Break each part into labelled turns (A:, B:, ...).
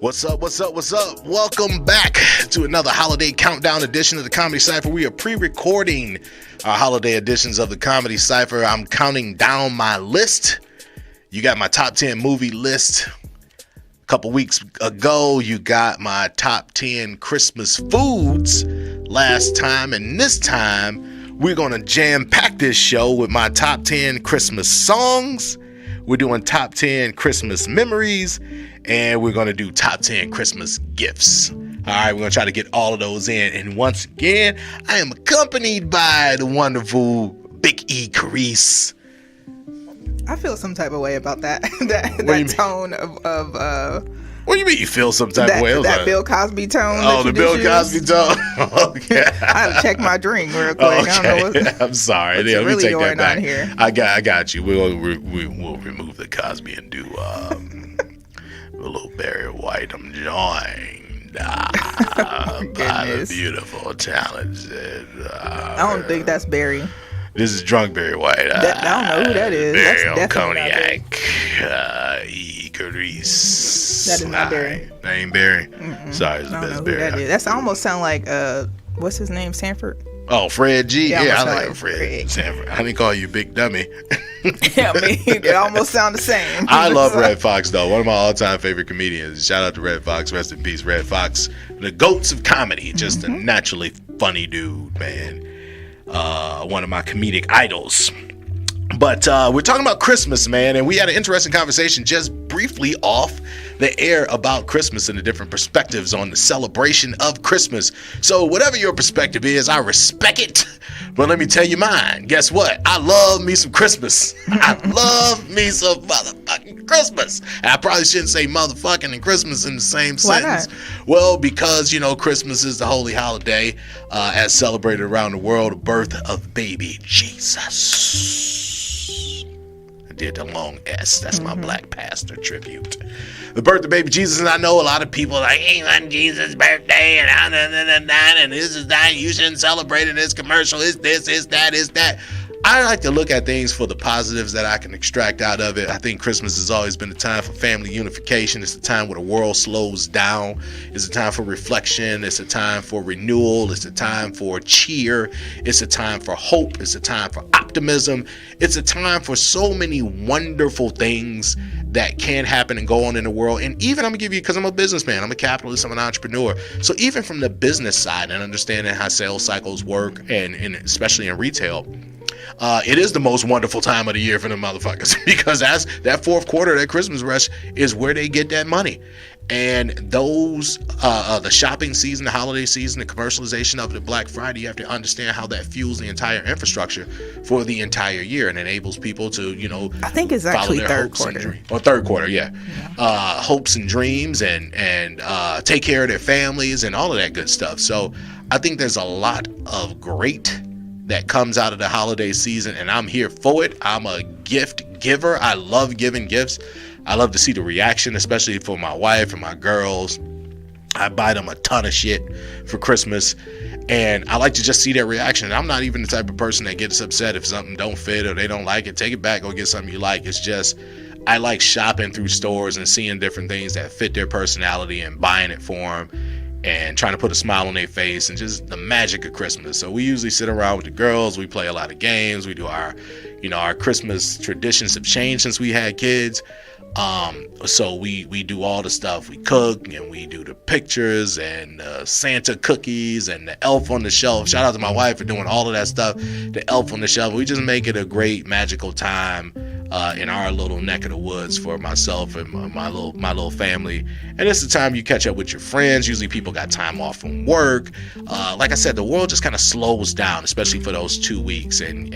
A: What's up? Welcome back to another holiday countdown edition of the Comedy Cypher. We are pre-recording our holiday editions of the Comedy Cypher. I'm counting down my list. You got my top 10 movie list. A couple weeks ago, you got my top 10 Christmas foods last time. And this time, we're going to jam-pack this show with my top 10 Christmas songs. We're doing top 10 Christmas memories. And we're going to do top 10 Christmas gifts. All right, we're going to try to get all of those in. And once again, I am accompanied by the wonderful Big E Carice.
B: I feel some type of way about that. that tone of
A: what do you mean you feel some type of way?
B: That Bill Cosby tone.
A: Oh, the Bill Cosby tone. Okay.
B: I had to check my drink real quick. Okay.
A: I don't know I'm sorry.
B: What's
A: Let me
B: really
A: take
B: going
A: that back.
B: on here?
A: I got you. We'll remove the Cosby and do a little Barry White. I'm joined by the beautiful, talented.
B: I don't think that's Barry.
A: This is drunk Barry White.
B: I don't know who that is.
A: Barry
B: That's
A: on
B: definitely
A: cognac. E. Carice.
B: That is not Barry.
A: That ain't Barry. Sorry, it's the best Barry.
B: That is. That's almost sound like what's his name? Sanford.
A: Oh, Fred G. Yeah, I like
B: Fred.
A: Sanford. I didn't call you Big Dummy.
B: Yeah, I mean, they almost sound the same.
A: I love Red Fox, though. One of my all-time favorite comedians. Shout out to Red Fox. Rest in peace, Red Fox. The goats of comedy. Just a naturally funny dude, man. One of my comedic idols. But we're talking about Christmas, man, and we had an interesting conversation just briefly off the air about Christmas and the different perspectives on the celebration of Christmas. So whatever your perspective is, I respect it. But let me tell you mine. Guess what? I love me some Christmas. I love me some motherfucking Christmas. I probably shouldn't say motherfucking and Christmas in the same sentence.
B: Why not?
A: Well, because, Christmas is the holy holiday as celebrated around the world, the birth of baby Jesus. Did the long S. That's my black pastor tribute. The birth of baby Jesus, and I know a lot of people are like, ain't on Jesus' birthday, and this is that, you shouldn't celebrate it, it's commercial, it's this, it's that, it's that. I like to look at things for the positives that I can extract out of it. I think Christmas has always been a time for family unification. It's a time where the world slows down. It's a time for reflection. It's a time for renewal. It's a time for cheer. It's a time for hope. It's a time for optimism. It's a time for so many wonderful things that can happen and go on in the world. And even I'm gonna give you, because I'm a businessman, I'm a capitalist, I'm an entrepreneur. So even from the business side and understanding how sales cycles work, and especially in retail, it is the most wonderful time of the year for the motherfuckers, because that's that fourth quarter, that Christmas rush is where they get that money. And those, the shopping season, the holiday season, the commercialization of the Black Friday, you have to understand how that fuels the entire infrastructure for the entire year and enables people to,
B: I think it's actually third quarter.
A: Or third quarter, yeah. Hopes and dreams and take care of their families and all of that good stuff. So I think there's a lot of great that comes out of the holiday season, and I'm here for it. I'm a gift giver. I love giving gifts. I love to see the reaction, especially for my wife and my girls. I buy them a ton of shit for Christmas, and I like to just see their reaction. I'm not even the type of person that gets upset if something don't fit or they don't like it. Take it back, go get something you like. It's just, I like shopping through stores and seeing different things that fit their personality and buying it for them and trying to put a smile on their face, and just the magic of Christmas. So we usually sit around with the girls. We play a lot of games. We do our Christmas traditions have changed since we had kids. So we do all the stuff. We cook and we do the pictures and Santa cookies and the elf on the shelf. Shout out to my wife for doing all of that stuff. The elf on the shelf. We just make it a great magical time in our little neck of the woods for myself and my little family. And it's the time you catch up with your friends. Usually people got time off from work. Like I said, the world just kind of slows down, especially for those 2 weeks, and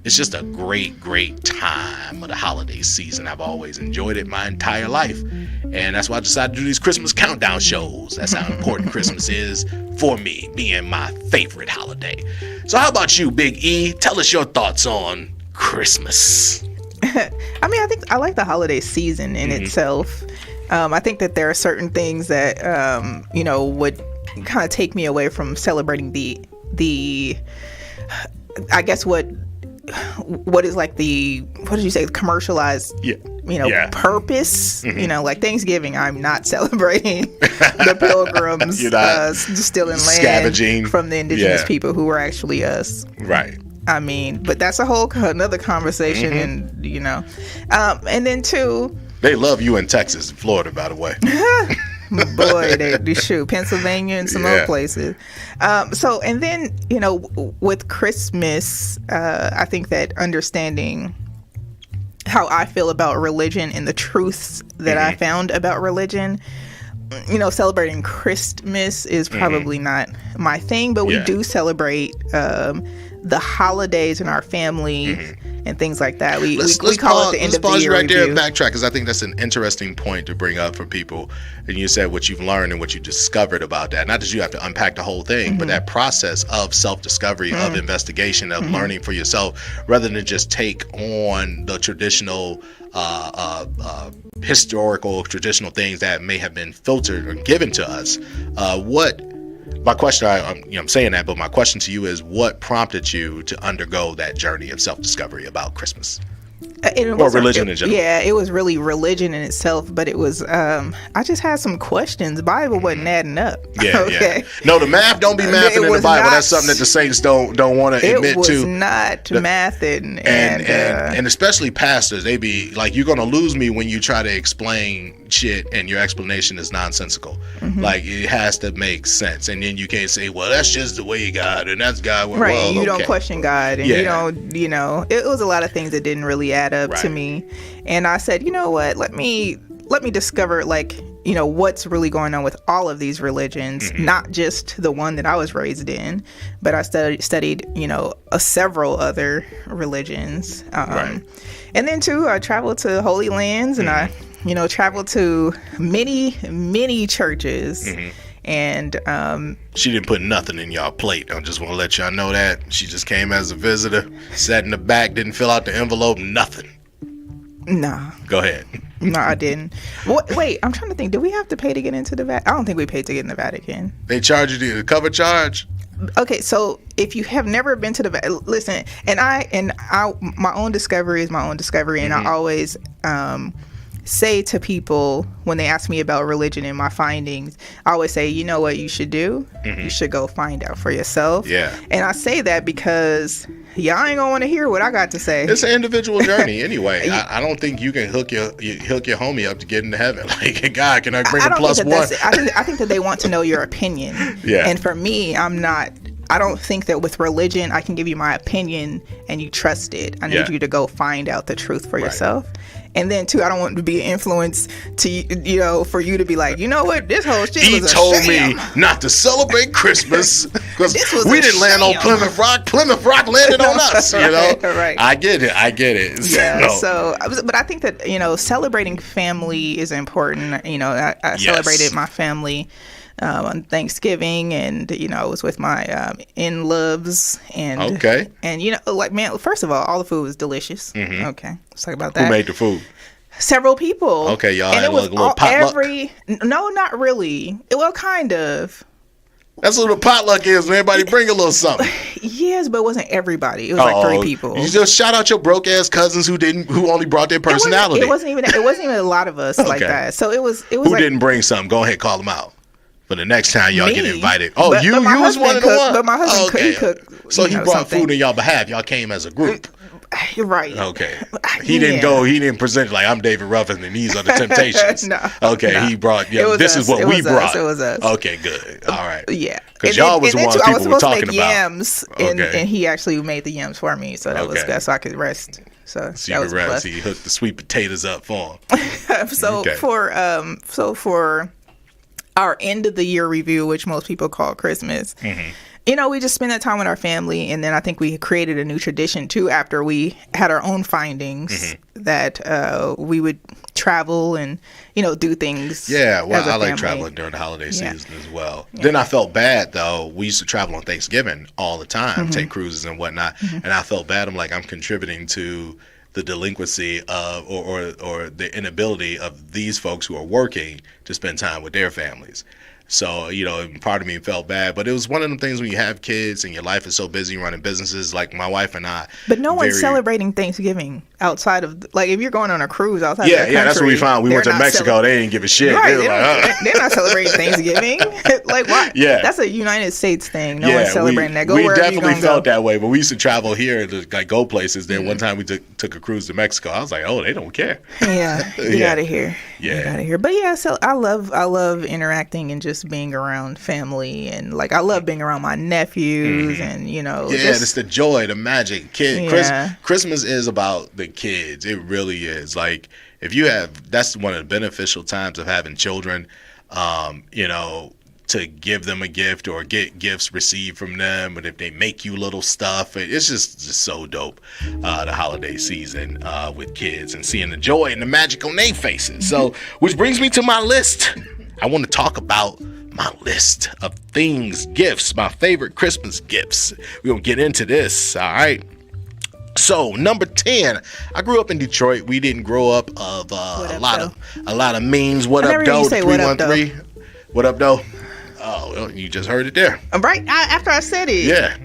A: it's just a great time of the holiday season. I've always enjoyed it my entire life, and that's why I decided to do these Christmas countdown shows. That's how important Christmas is for me, being my favorite holiday. So how about you, Big E? Tell us your thoughts on Christmas.
B: I mean, I think I like the holiday season in itself. I think that there are certain things that would kind of take me away from celebrating the I guess what is like the, what did you say, commercialized, purpose, like Thanksgiving, I'm not celebrating the pilgrims stealing land
A: scavenging
B: from the indigenous people who were actually us.
A: Right.
B: I mean, but that's another conversation. And and then too,
A: they love you in Texas and Florida, by the way.
B: Boy, they shoot Pennsylvania and some other places. So, and then, with Christmas, I think that understanding how I feel about religion and the truths that I found about religion, celebrating Christmas is probably not my thing, but we do celebrate the holidays in our family and things like that. We call it the end of the year. Let's pause you right there and
A: backtrack, because I think that's an interesting point to bring up for people. And you said what you've learned and what you discovered about that. Not that you have to unpack the whole thing, but that process of self-discovery, of investigation, of learning for yourself, rather than just take on the traditional historical traditional things that may have been filtered or given to us. My question, I'm saying that, but my question to you is, what prompted you to undergo that journey of self-discovery about Christmas? Or religion in general?
B: Yeah, it was really religion in itself, but it was, I just had some questions. The Bible wasn't adding up.
A: Yeah. No, the math don't be mathing in the Bible. That's something that the saints don't want to admit to.
B: It was not mathing.
A: And especially pastors, they be like, you're going to lose me when you try to explain shit and your explanation is nonsensical. Like, it has to make sense. And then you can't say, well, that's just the way God, and that's God.
B: Right, well, you don't question God. And you don't, it was a lot of things that didn't really add up to me. And I said, you know what, let me discover, like, what's really going on with all of these religions, not just the one that I was raised in, but I studied several other religions. And then too, I traveled to Holy Lands, and I traveled to many churches. And
A: she didn't put nothing in y'all plate. I just want to let y'all know that. She just came as a visitor, sat in the back, didn't fill out the envelope, nothing.
B: Nah.
A: Go ahead.
B: No, I didn't. Wait, I'm trying to think. Do we have to pay to get into the Vatican? I don't think we paid to get in the Vatican.
A: They charge you the cover charge?
B: Okay, so if you have never been to the Vatican, listen, and I my own discovery is my own discovery, and I always say to people when they ask me about religion and my findings, I always say, you know what you should do? You should go find out for yourself. Yeah. And I say that because y'all ain't gonna want to hear what I got to say.
A: It's an individual journey anyway. I don't think you can hook your homie up to get into heaven. Like, God, can I bring a plus one?
B: I think that they want to know your opinion. Yeah. And for me, I don't think that with religion I can give you my opinion and you trust it. I need you to go find out the truth for yourself. And then too, I don't want to be an influence to for you to be like, you know what, this whole shit was a sham.
A: He told me not to celebrate Christmas because we didn't land on Plymouth Rock. Plymouth Rock landed on us. Right. I get it.
B: Yeah. So, but I think that celebrating family is important. I celebrated my family on Thanksgiving, and I was with my in-loves, and like, man, first of all the food was delicious. Okay, let's talk about that.
A: Who made the food?
B: Several people.
A: Okay, y'all had a little potluck.
B: No, not really. Well, kind of.
A: That's what a potluck is. When everybody bring a little something.
B: Yes, but it wasn't everybody. It was like 3 people.
A: You just shout out your broke ass cousins who only brought their personality.
B: It wasn't even a lot of us like that. So it was. Who
A: didn't bring something? Go ahead, call them out. For the next time y'all get invited. Oh, but you was one of the ones?
B: But my husband cooked.
A: So he brought food on y'all behalf. Y'all came as a group.
B: Right.
A: Okay. He didn't go. He didn't present like, I'm David Ruffin and these are the Temptations. No. Okay. No. He brought. This is what we brought.
B: It was us.
A: Okay. Good. All right.
B: Yeah.
A: Because y'all was the ones people were talking about.
B: Yams, and he actually made the yams for me, so that was good. So I could rest. So that was rest.
A: He hooked the sweet potatoes up for him.
B: For our end of the year review, which most people call Christmas, we just spend that time with our family. And then I think we created a new tradition too, after we had our own findings, that we would travel and, do things.
A: Yeah, well, I like traveling during the holiday season as well. Yeah. Then I felt bad though. We used to travel on Thanksgiving all the time, take cruises and whatnot. And I felt bad. I'm like, I'm contributing to the delinquency of or the inability of these folks who are working to spend time with their families. So, part of me felt bad, but it was one of them things when you have kids and your life is so busy running businesses, like my wife and I.
B: But no one's celebrating Thanksgiving outside of, like, if you're going on a cruise outside of the country.
A: Yeah, that's what we found. We went to Mexico. They didn't give a shit.
B: Right,
A: they're
B: not celebrating Thanksgiving. Like, why?
A: Yeah. That's
B: a United States thing. No one's celebrating that. Go
A: we
B: wherever
A: definitely felt that way, but we used to travel here to, like, go places. Then one time we took a cruise to Mexico. I was like, oh, they don't care.
B: Yeah, get out of here.
A: Yeah.
B: Get out of here. But yeah, so I love interacting and just being around family, and like I love being around my nephews and
A: it's the joy, the magic. Christmas is about the kids. It really is. Like, if you have, that's one of the beneficial times of having children, to give them a gift or get gifts received from them, and if they make you little stuff, it's just so dope. The holiday season with kids and seeing the joy and the magic on their faces. So, which brings me to my list. I want to talk about my list of things, gifts, my favorite Christmas gifts. We're gonna get into this. All right. So, number 10, I grew up in Detroit. We didn't grow up of a lot of memes. What up, though? 313. What up, though? Oh, well, you just heard it there.
B: Right after I said it.
A: Yeah.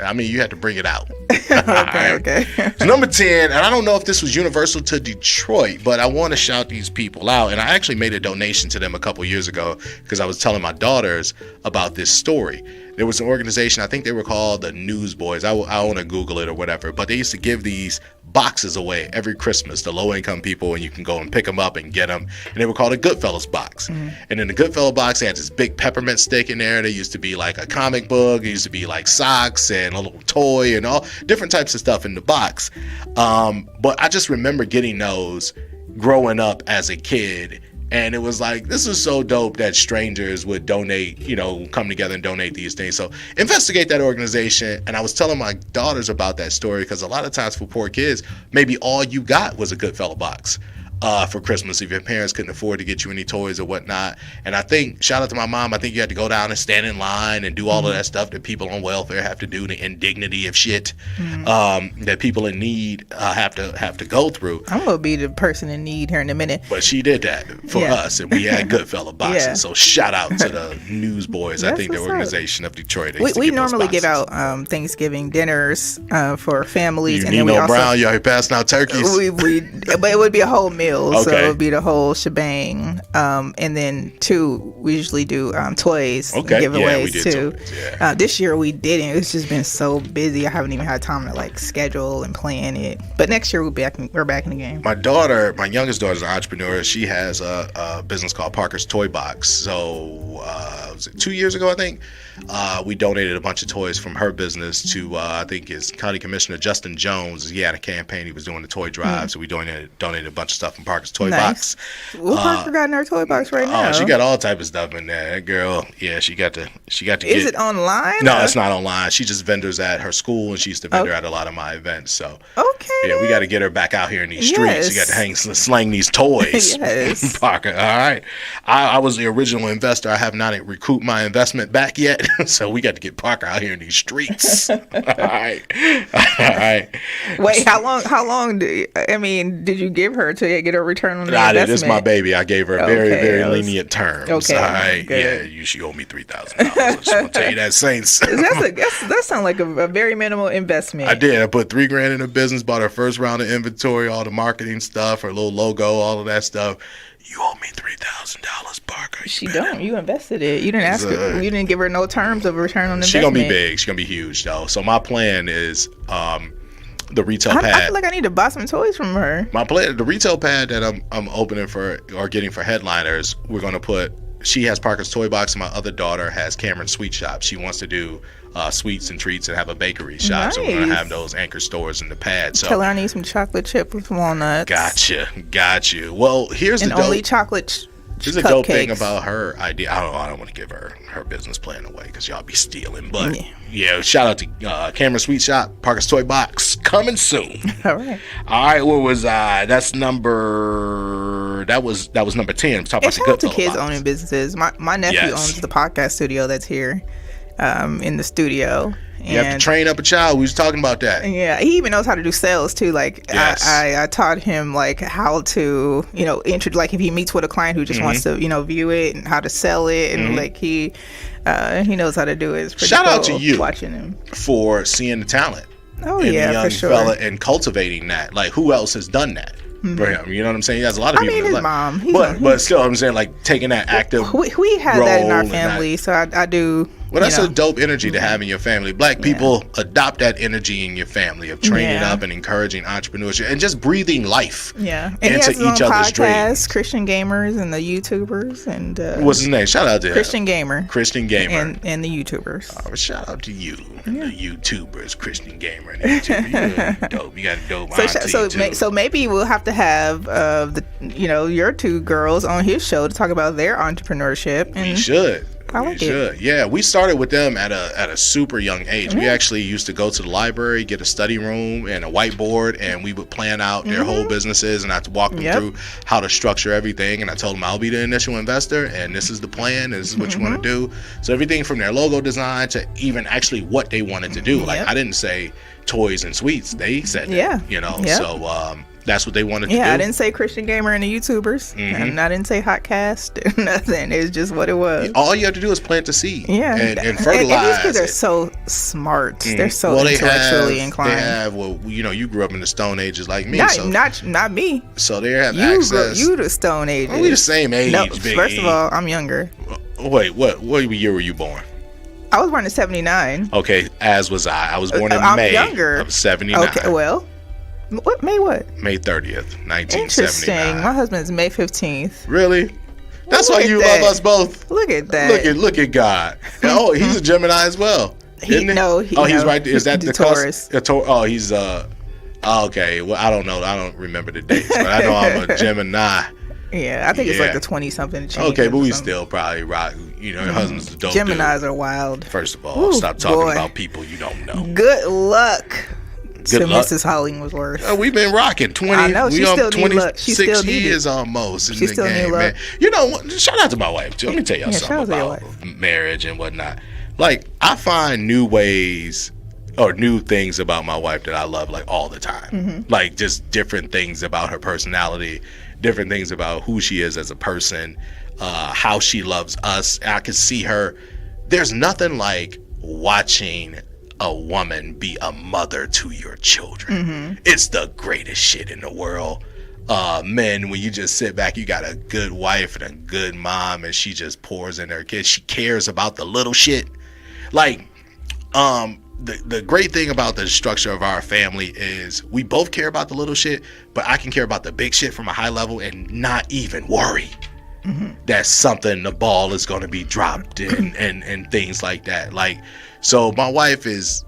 A: I mean, you had to bring it out.
B: Okay.
A: So number 10, and I don't know if this was universal to Detroit, but I want to shout these people out. And I actually made a donation to them a couple years ago because I was telling my daughters about this story. There was an organization, I think they were called the Newsboys. I want to Google it or whatever. But they used to give these boxes away every Christmas to low-income people, and you can go and pick them up and get them. And they were called a Goodfellas box. And in the Goodfellas box, they had this big peppermint stick in there. There used to be like a comic book. It used to be like socks and a little toy and all different types of stuff in the box. But I just remember getting those growing up as a kid. And it was like, this is so dope that strangers would donate, come together and donate these things. So investigate that organization. And I was telling my daughters about that story because a lot of times for poor kids, maybe all you got was a Goodfellas box for Christmas if your parents couldn't afford to get you any toys or whatnot. And I think, shout out to my mom, I think you had to go down and stand in line and do all of that stuff that people on welfare have to do, the indignity of shit that people in need have to go through.
B: I'm going to be the person in need here in a minute.
A: But she did that for us, and we had Goodfellas boxes. Yeah. So shout out to the Newsboys. I think the organization of Detroit.
B: We normally give out Thanksgiving dinners for families.
A: And Nino Brown, you already passing out turkeys?
B: But it would be a whole meal.
A: Okay.
B: So it would be the whole shebang. And then we usually do toys giveaways too.
A: Toys, yeah.
B: This year we didn't. It's just been so busy. I haven't even had time to like schedule and plan it. But next year we're back in the game.
A: My youngest daughter is an entrepreneur. She has a business called Parker's Toy Box. So was it 2 years ago, I think? We donated a bunch of toys from her business to I think his county commissioner Justin Jones. He had a campaign. He was doing the toy drive, so we donated a bunch of stuff from Parker's Toy Box.
B: What Parker got in her toy box right now?
A: Oh, she got all type of stuff in there. That girl, yeah, she got to.
B: Is it online?
A: No, it's not online. She just vendors at her school, and she used to vendor at a lot of my events. So yeah, we got to get her back out here in these streets. She got to slang these toys.
B: Yes,
A: Parker. All right, I was the original investor. I have not recouped my investment back yet, so we got to get Parker out here in these streets. All right.
B: Wait, how long did you give her to get her return on the investment?
A: This is my baby. I gave her very lenient terms.
B: Okay.
A: All right. Good. Yeah, she owe me $3,000. I just want to tell you that, Saints.
B: That sounds like a very minimal investment.
A: I did. I put $3,000 in her business, bought her first round of inventory, all the marketing stuff, her little logo, all of that stuff. You owe me $3,000, Parker.
B: You invested it. You didn't ask her. You didn't give her no terms of return on investment.
A: She's gonna be big. She's gonna be huge, though. So my plan is the retail pad.
B: I feel like I need to buy some toys from her.
A: My plan, the retail pad that I'm opening for or getting for headliners, we're gonna put. She has Parker's Toy Box, and my other daughter has Cameron's Sweet Shop. She wants to do sweets and treats and have a bakery shop.
B: Nice.
A: So we're gonna have those anchor stores in the pad. So
B: tell her I need some chocolate chip with walnuts.
A: Got you. Well, here's
B: only chocolate.
A: Here's a dope thing about her idea. I don't want to give her business plan away because y'all be stealing. But yeah, shout out to Cameron's Sweet Shop, Parker's Toy Box, coming soon.
B: All right.
A: What was that's number? That was number 10.
B: Shout out to kids owning businesses. My nephew owns the podcast studio that's here. in the studio.
A: You have to train up a child. We was talking about that.
B: Yeah, he even knows how to do sales too. Like
A: Yes.
B: I taught him like how to, like if he meets with a client who just wants to, view it and how to sell it, and like he knows how to do it. It's pretty
A: Shout out
B: cool
A: to you
B: watching him
A: for seeing the talent
B: Oh
A: in
B: yeah,
A: the young
B: for sure.
A: fella and cultivating that. Like, who else has done that for him? You know what I'm saying? He has a lot of people.
B: his
A: like,
B: mom.
A: But still, I'm saying like taking that active.
B: We have that in
A: role
B: our
A: and
B: family, so I do.
A: Well, that's a dope energy to have in your family. Black people adopt that energy in your family of training up and encouraging entrepreneurship and just breathing life
B: and
A: into
B: he has his
A: each
B: own
A: other's
B: podcast,
A: dreams.
B: Christian Gamers and the YouTubers and
A: What's his name? Shout out to
B: Christian
A: him.
B: Gamer.
A: Christian Gamer.
B: And the YouTubers.
A: Oh, shout out to you, the YouTubers, Christian Gamer, and the YouTuber. You're dope. You got a dope auntie,
B: So maybe we'll have to have your two girls on his show to talk about their entrepreneurship. And
A: we should.
B: I like
A: We should. Yeah, we started with them at a super young age. We actually used to go to the library, get a study room and a whiteboard, and we would plan out their whole businesses, and I'd walk them through how to structure everything. And I told them I'll be the initial investor, and this is the plan, and this is what you want to do. So everything from their logo design to even actually what they wanted to do. Like I didn't say toys and sweets; they said that, So that's what they wanted to do.
B: Yeah, I didn't say Christian Gamer and the YouTubers, and I didn't say Hotcast, nothing. It's just what it was.
A: All you have to do is plant the seed, and fertilize.
B: And these kids are so smart. They're so intellectually inclined.
A: They have, you grew up in the Stone Ages like me.
B: Not me.
A: So they have access.
B: You the Stone Ages.
A: We the same age,
B: no,
A: Big
B: First
A: E.
B: of all, I'm younger.
A: Wait, what year were you born?
B: I was born in 79.
A: Okay, as was I. I was born in
B: I'm
A: May
B: younger.
A: of 79.
B: Okay, well. May what?
A: May 30th, 1979.
B: Interesting. My husband's May 15th.
A: Really? That's why you love us both.
B: Look at that.
A: Look at God. Oh, he's a Gemini as well. Isn't he? He's right there. Is that the
B: Taurus?
A: He's okay. Well, I don't know. I don't remember the dates, but I know I'm a Gemini.
B: Yeah, I think it's like the 20-something.
A: Okay, but we still probably rock. Your husband's a dope
B: Geminis
A: dude.
B: are wild.
A: First of all, stop talking about people you don't know.
B: Good luck.
A: Good luck.
B: Mrs. Hollingsworth.
A: We've been rocking 20.
B: I know,
A: we on 26
B: years
A: years almost in
B: she
A: the
B: still
A: game, man. Shout out to my wife too. Let me tell y'all something about marriage and whatnot. Like, I find new ways or new things about my wife that I love, like, all the time. Like, just different things about her personality, different things about who she is as a person, how she loves us. I can see her. There's nothing like watching a woman be a mother to your children. It's the greatest shit in the world. Men, when you just sit back, you got a good wife and a good mom, and she just pours in her kids. She cares about the little shit. Like, the great thing about the structure of our family is we both care about the little shit, but I can care about the big shit from a high level and not even worry that the ball is going to be dropped and things like that. Like, so my wife is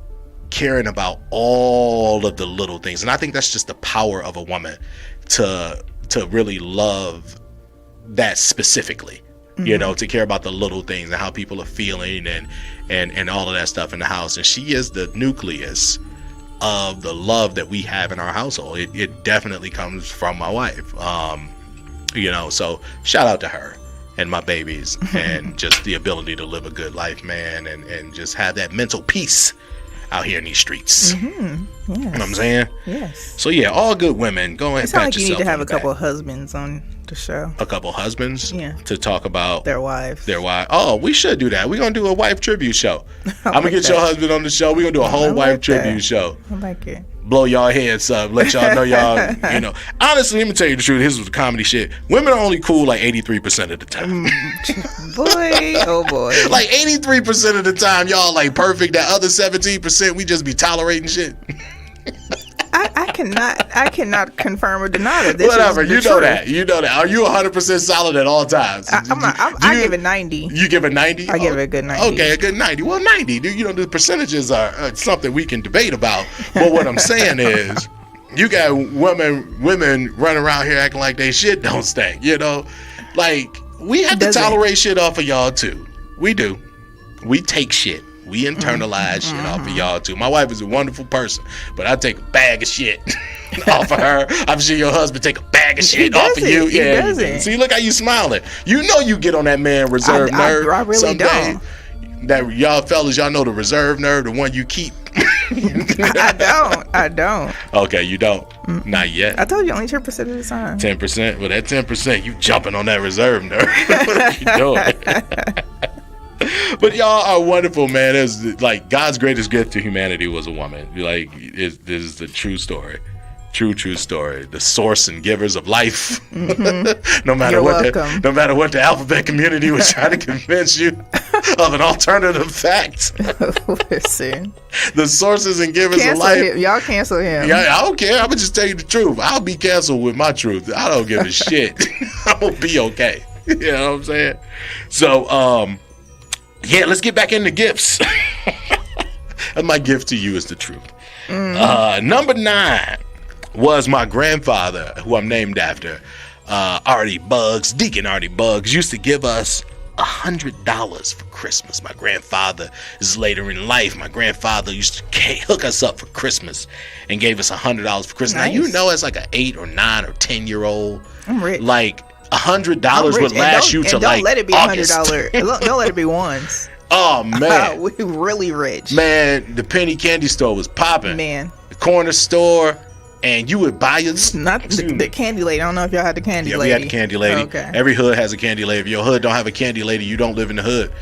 A: caring about all of the little things, and I think that's just the power of a woman to really love that specifically. To care about the little things and how people are feeling and all of that stuff in the house. And she is the nucleus of the love that we have in our household. It definitely comes from my wife. So shout out to her and my babies and just the ability to live a good life, man, and just have that mental peace out here in these streets.
B: Yes.
A: You know what I'm saying?
B: Yes.
A: So yeah, all good women. Go ahead and pat yourself on the back.
B: It sounds like you need to have a couple of husbands on the show.
A: A couple husbands?
B: Yeah.
A: To talk about
B: their wives.
A: Oh, we should do that. We're going to do a wife tribute show. I'm going to get your husband on the show. We're going to do a whole wife tribute show.
B: I like it.
A: Blow y'all heads up. Let y'all know y'all, Honestly, let me tell you the truth. This was the comedy shit. Women are only cool like 83% of the time.
B: Boy.
A: Like 83% of the time, y'all like perfect. That other 17%, we just be tolerating shit.
B: I cannot confirm or deny that this
A: whatever,
B: is the
A: you know that. Are you 100% solid at all times?
B: I give it 90.
A: You give it 90?
B: I give it a good 90.
A: Okay, a good 90. Well, 90, the percentages are something we can debate about. But what I'm saying is, you got women running around here acting like they shit don't stink, Like, we have to tolerate shit off of y'all too. We do. We take shit. We internalize shit off of y'all too. My wife is a wonderful person, but I take a bag of shit off of her. I'm sure your husband take a bag of shit off of you.
B: He doesn't.
A: See, look how you smiling. You get on that man reserve nerve.
B: I really
A: someday.
B: don't.
A: That y'all fellas, y'all know the reserve nerve, the one you keep.
B: I don't.
A: Okay, you don't. Not yet.
B: I told you only 10% of the time.
A: 10%. Well, that 10%, you jumping on that reserve nerve. What you doing? But y'all are wonderful, man. It's like God's greatest gift to humanity was a woman. Like, this is the true story. True story. The source and givers of life.
B: Mm-hmm.
A: no matter what the alphabet community was trying to convince you of an alternative fact.
B: Listen.
A: The sources and givers
B: cancel
A: of life.
B: Him. Y'all cancel him.
A: Yeah, I don't care. I'm gonna just tell you the truth. I'll be canceled with my truth. I don't give a shit. I'm gonna be okay. You know what I'm saying? So, yeah, let's get back into gifts. And my gift to you is the truth. Number 9 was my grandfather, who I'm named after, Deacon Ardie Buggs, used to give us $100 for Christmas. My grandfather is later in life. My grandfather used to hook us up for Christmas and gave us $100 for Christmas. Nice. Now, you know, as like an 8 or 9 or 10-year-old, I'm rich. Like $100 would last you to like
B: let it be $100. Don't let it be ones.
A: Oh man,
B: we really rich.
A: Man, the penny candy store was popping.
B: Man,
A: the corner store. And you would buy
B: not the candy lady. I don't know if y'all had the candy lady.
A: Yeah, we had the candy lady.
B: Okay.
A: Every hood has a candy lady. If your hood don't have a candy lady, you don't live in the hood.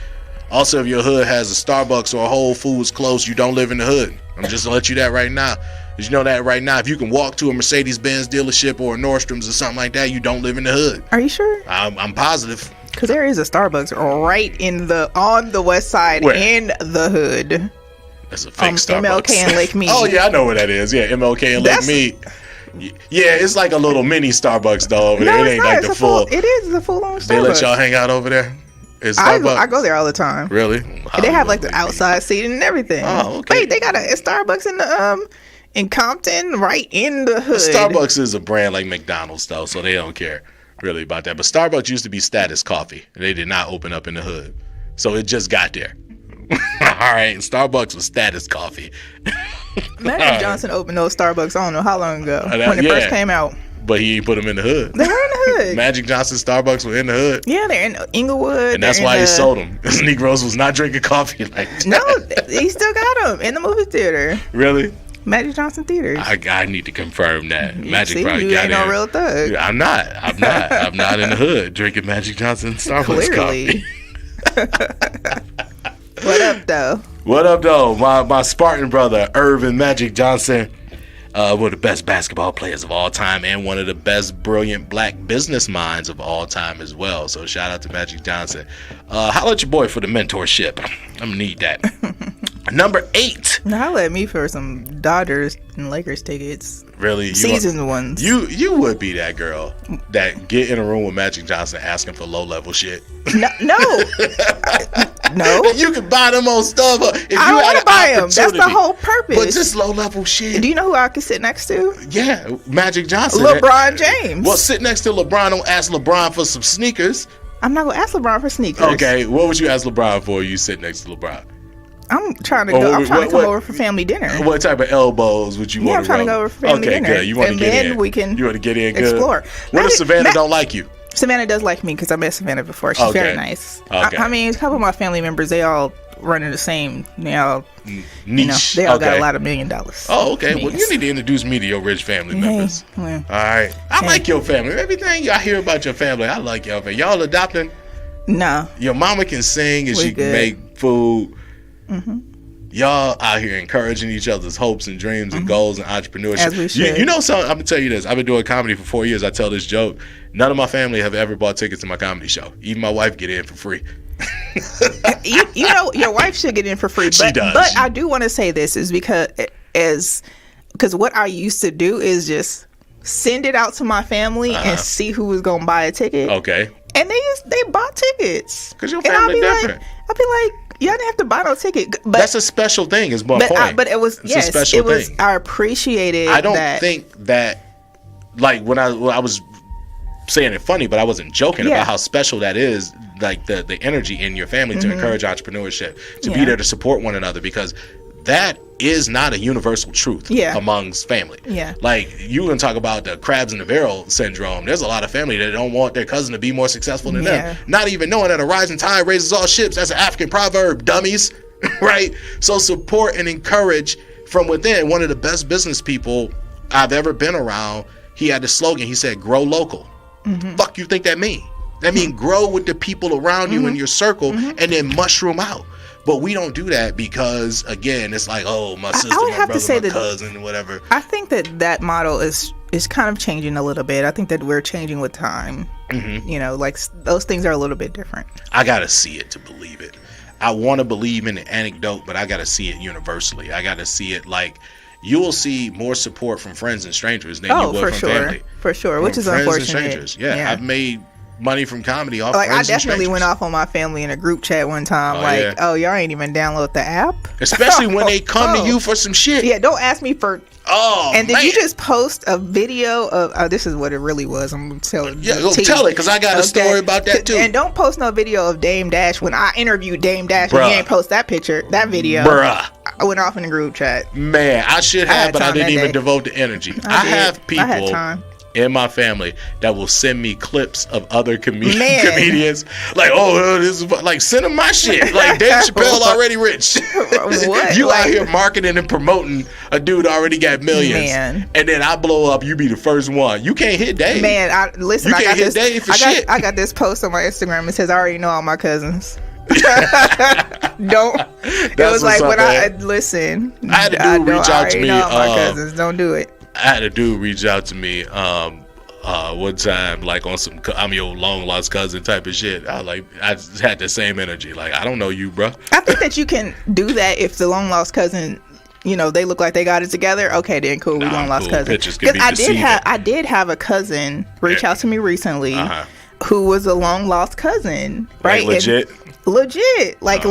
A: Also, if your hood has a Starbucks or a Whole Foods close, you don't live in the hood. I'm just gonna let you that right now. Did you know that right now? If you can walk to a Mercedes-Benz dealership or a Nordstrom's or something like that, you don't live in the hood.
B: Are you sure?
A: I'm positive.
B: Because there is a Starbucks right on the west side. Where? In the hood.
A: That's a fake Starbucks.
B: MLK and Lake Mead.
A: Oh yeah, I know where that is. Yeah, MLK and Lake Mead. Yeah, it's like a little mini Starbucks though over there. It ain't like the full.
B: It is the full-on Starbucks.
A: They let y'all hang out over there.
B: I go there all the time.
A: Really?
B: They have like the outside seating and everything.
A: Oh, okay.
B: Wait, they got a Starbucks in the in Compton, right in the hood.
A: Starbucks is a brand like McDonald's though, so they don't care really about that. But Starbucks used to be status coffee. They did not open up in the hood, so it just got there. All right, Starbucks was status coffee.
B: Magic Johnson opened those Starbucks, I don't know how long ago, when it first came out.
A: But he put them in the hood.
B: They're in the hood.
A: Magic Johnson Starbucks were in the hood.
B: Yeah, they're in Inglewood.
A: And that's why he sold them. Because Negroes was not drinking coffee like that.
B: No, he still got them in the movie theater.
A: Really?
B: Magic Johnson theaters.
A: I need to confirm that.
B: Magic probably got in. You ain't no real thug.
A: I'm not in the hood drinking Magic Johnson Starbucks coffee.
B: What up, though?
A: My Spartan brother, Irvin Magic Johnson, one of the best basketball players of all time and one of the best brilliant black business minds of all time as well. So shout out to Magic Johnson. Holla at your boy for the mentorship. I'm gonna need that. Number 8.
B: Holla at me for some Dodgers and Lakers tickets.
A: Really?
B: Season ones.
A: You would be that girl that get in a room with Magic Johnson asking for low level shit.
B: No. No.
A: You could buy them on stuff.
B: I don't want to buy them. That's the whole purpose.
A: But just low level shit.
B: Do you know who I could sit next to?
A: Yeah, Magic Johnson.
B: LeBron James.
A: Well, sit next to LeBron. Don't ask LeBron for some sneakers.
B: I'm not going to ask LeBron for sneakers.
A: Okay, what would you ask LeBron for? You sit next to LeBron.
B: I'm trying to go. I'm trying to come over for family dinner.
A: What type of elbows would you want to
B: I'm trying to go over for family dinner.
A: Okay, good. You want to get in.
B: And then we can
A: You want to get in good?
B: Explore.
A: What if Savannah don't like you?
B: Savannah does like me because I met Savannah before. She's very nice. Okay. I mean, a couple of my family members, they all run in the same,
A: niche.
B: They all got a lot of $1 million.
A: Oh, okay. Well, you need to introduce me to your rich family members. All right. I like your family. Everything I hear about your family, I like your family. Y'all adopting?
B: No.
A: Your mama can sing and she can make food. Mm-hmm. Y'all out here encouraging each other's hopes and dreams and goals and entrepreneurship. As we should. You know something? I'm gonna tell you this. I've been doing comedy for 4 years. I tell this joke. None of my family have ever bought tickets to my comedy show. Even my wife get in for free.
B: you know, your wife should get in for free. But,
A: she does.
B: But I do want to say this is because what I used to do is just send it out to my family and see who was gonna buy a ticket.
A: Okay.
B: And they bought tickets.
A: Because your family different.
B: I'll be like, y'all didn't have to buy no ticket. But
A: that's a special thing, is my point.
B: But it was, it's a special thing. I appreciated that.
A: I don't think that, like, when I was saying it funny, but I wasn't joking about how special that is, like the energy in your family to encourage entrepreneurship, to be there to support one another, because that is not a universal truth amongst family.
B: Yeah.
A: Like, you can talk about the crabs in the barrel syndrome. There's a lot of family that don't want their cousin to be more successful than them. Not even knowing that a rising tide raises all ships. That's an African proverb, dummies. Right? So support and encourage from within. One of the best business people I've ever been around, he had a slogan. He said, grow local. Fuck you think that mean? That mean grow with the people around you in your circle and then mushroom out. But we don't do that because, again, it's like, oh, my sister, my brother, my cousin, whatever.
B: I think that model is kind of changing a little bit. I think that we're changing with time. You know, like, those things are a little bit different.
A: I got to see it to believe it. I want to believe in the anecdote, but I got to see it universally. I got to see it like, you will see more support from friends and strangers than you would from family. For sure, which is unfortunate. Friends and strangers. Yeah, I've made money from comedy off friends and strangers. I definitely
B: went off on my family in a group chat one time. Oh, y'all ain't even download the app?
A: Especially when they come to you for some shit.
B: Yeah, don't ask me for... And did you just post a video of... this is what it really was. I'm going to tell
A: tell it, because I got a story about that, too.
B: And don't post no video of Dame Dash when I interviewed Dame Dash. And you ain't post that video.
A: Bruh.
B: I went off in the group chat.
A: Man, I should have, but I didn't even devote the energy. I have people in my family that will send me clips of other comedians. Like, oh, this is like, send them my shit. Like, Dave Chappelle already rich. What? You out here marketing and promoting a dude already got millions. Man. And then I blow up, you be the first one. You can't hit Dave.
B: Man, you can't hit Dave for shit. I got this post on my Instagram. It says, I already know all my cousins. Don't. It was like when I listen.
A: I had a dude reach out to me.
B: My cousins, don't do it.
A: I had a dude reach out to me one time, like on some I'm your long lost cousin type of shit. I just had the same energy. Like, I don't know you, bro.
B: I think that you can do that if the long lost cousin, you know, they look like they got it together. Okay, then cool. We long lost cousin. Because I did have a cousin reach out to me recently who was a long lost cousin. Right?
A: Like,
B: legit, like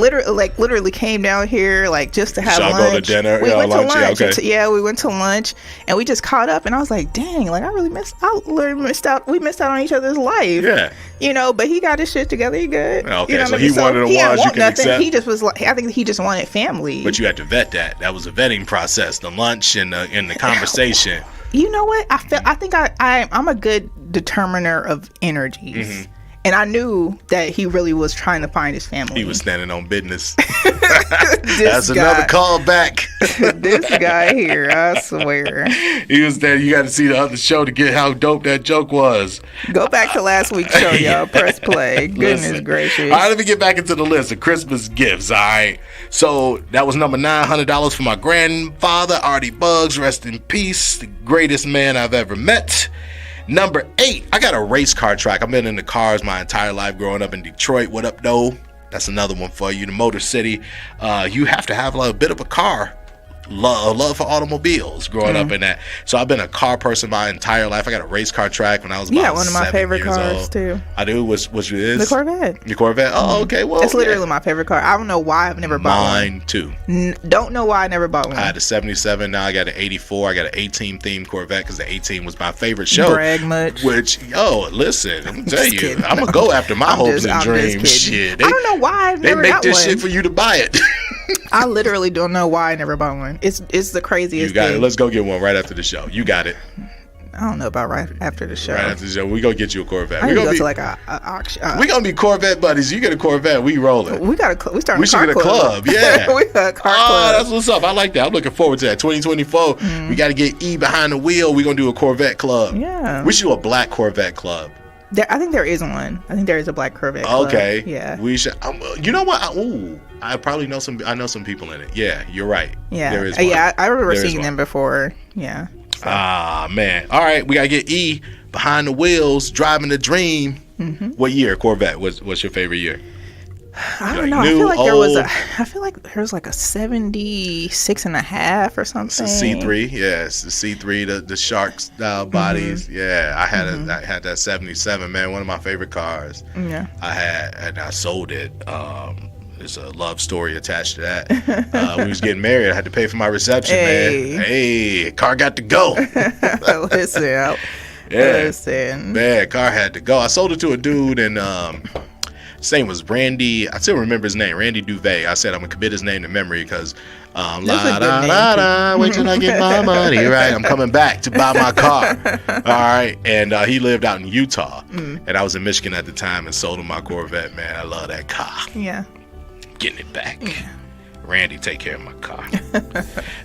B: literally came down here like just to have lunch.
A: Go to dinner.
B: We went
A: lunch,
B: to lunch.
A: Yeah, okay.
B: We went to lunch and we just caught up. And I was like, dang, like I really missed out. We missed out on each other's life.
A: Yeah,
B: you know. But he got his shit together. He good.
A: Okay,
B: you know
A: so he wanted the ones you can accept.
B: He just was like, I think he just wanted family.
A: But you had to vet that. That was a vetting process. The lunch and the conversation.
B: You know what? I think I'm a good determiner of energies. And I knew that he really was trying to find his family.
A: He was standing on business. That's another callback.
B: This guy here, I swear.
A: He was there. You got to see the other show to get how dope that joke was.
B: Go back to last week's show, y'all. Press play. Goodness gracious.
A: All right, let me get back into the list of Christmas gifts. All right. So that was number $900 for my grandfather, Ardie Bugs. Rest in peace. The greatest man I've ever met. Number 8, I got a race car track. I've been in the cars my entire life growing up in Detroit. What up, though? That's another one for you. The Motor City. You have to have a bit of a car. Love for automobiles growing up in that. So I've been a car person my entire life. I got a race car track when I was about
B: one of my favorite cars
A: old.
B: Too.
A: I do. Which is
B: the Corvette.
A: The Corvette. Oh, okay. Well,
B: it's literally my favorite car. I don't know why I've never bought one.
A: Mine too.
B: Don't know why I never bought one.
A: I had a 77. Now I got an 84. I got an 18 themed Corvette because the 18 was my favorite show.
B: Brag much.
A: Which listen, I'm tell you, kidding. I'm gonna go after my hopes and dreams. Shit,
B: I don't know why I've never got one.
A: They make this shit for you to buy it.
B: I literally don't know why I never bought one. It's the craziest
A: You got
B: thing.
A: it. Let's go get one right after the show. You got it.
B: I don't know about right after the show.
A: Right after the show, we gonna get you a Corvette.
B: We go to like a auction.
A: We gonna be Corvette buddies. You get a Corvette, we rolling.
B: We starting.
A: We should get a club. Yeah,
B: we got a car club.
A: That's what's up. I like that. I'm looking forward to that. 2024. We got to get E behind the wheel. We gonna do a Corvette club.
B: Yeah,
A: we should do a black Corvette club.
B: I think there is one. I think there is a black Corvette club.
A: Okay.
B: Yeah.
A: We should. You know what? I probably know some. I know some people in it. Yeah, you're right.
B: Yeah.
A: There is one.
B: Yeah, I remember seeing them before. Yeah.
A: So. Man. All right, we gotta get E behind the wheels, driving the dream. What year Corvette what's your favorite year?
B: I don't know.
A: New,
B: I feel like there was like a 76 and a half or something.
A: It's a C3. Yeah, it's the C3, the shark style bodies. Yeah, I had that 77, man. One of my favorite cars.
B: Yeah.
A: I had, and I sold it. There's a love story attached to that. We was getting married. I had to pay for my reception, man. Hey, car got to go.
B: Listen.
A: Man, car had to go. I sold it to a dude in His name was Randy. I still remember his name, Randy Duvet. I said I'm gonna commit his name to memory because la da da da. Wait till I get my money right. I'm coming back to buy my car. All right, and he lived out in Utah, and I was in Michigan at the time and sold him my Corvette. Man, I love that car.
B: Yeah,
A: getting it back. Yeah. Randy, take care of my car.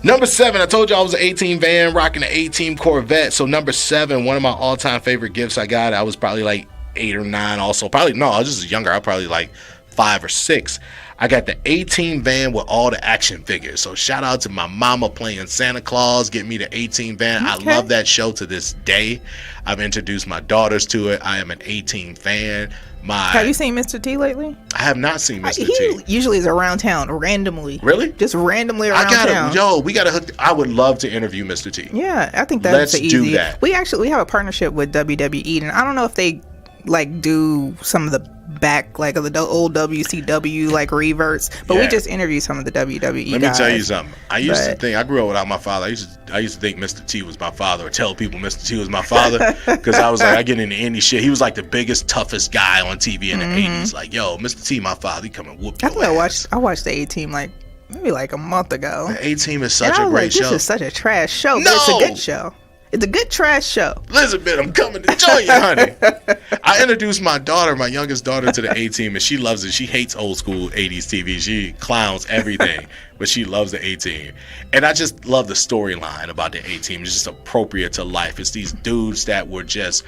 A: Number 7, I told you I was an 18 van rocking an 18 Corvette. So number 7, one of my all-time favorite gifts I got, I was probably like 8 or 9 also. Probably, no, I was just younger. I was probably like 5 or 6. I got the 18 van with all the action figures. So shout out to my mama playing Santa Claus, getting me the 18 van. Okay. I love that show to this day. I've introduced my daughters to it. I am an 18 fan.
B: Have you seen Mr. T lately?
A: I have not seen Mr. T.
B: He usually is around town randomly.
A: Really?
B: Just randomly around town.
A: We gotta hook. I would love to interview Mr. T.
B: Yeah, I think that's easy.
A: Let's do that.
B: We have a partnership with WWE, and I don't know if they like do some of the back like of the old WCW like reverts, but we just interview some of the WWE
A: Let me tell you something. I used to think I grew up without my father. I used to think Mr. T was my father, or tell people Mr. T was my father, because I was like, I get into indie shit. He was like the biggest, toughest guy on TV in the 80s. Like, yo, Mr. T, my father, he come and whoop your ass.
B: I watched the A-Team maybe like a month ago.
A: The A-Team is such a great show.
B: This is such a trash show, but it's a good show. It's a good trash show.
A: Elizabeth, I'm coming to join you, honey. I introduced my youngest daughter, to the A-Team, and she loves it. She hates old school 80s TV. She clowns everything, but she loves the A-Team. And I just love the storyline about the A-Team. It's just appropriate to life. It's these dudes that were just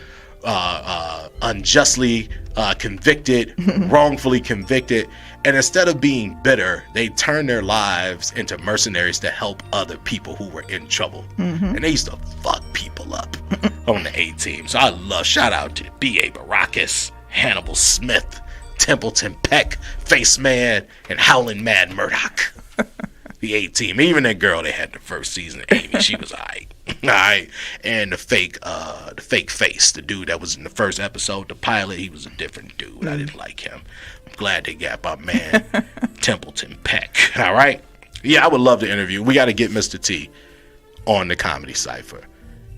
A: unjustly convicted, wrongfully convicted, and instead of being bitter, they turned their lives into mercenaries to help other people who were in trouble. And they used to fuck people up on the A-Team. So shout out to B.A. Baracus, Hannibal Smith, Templeton Peck, Face Man, and Howlin' Mad Murdoch. The A-Team. Even that girl they had the first season, Amy, she was alright. Alright. And the fake face, the dude that was in the first episode, the pilot, he was a different dude. I didn't like him. I'm glad they got my man Templeton Peck. Alright? Yeah, I would love to interview. We gotta get Mr. T on the Comedy Cypher.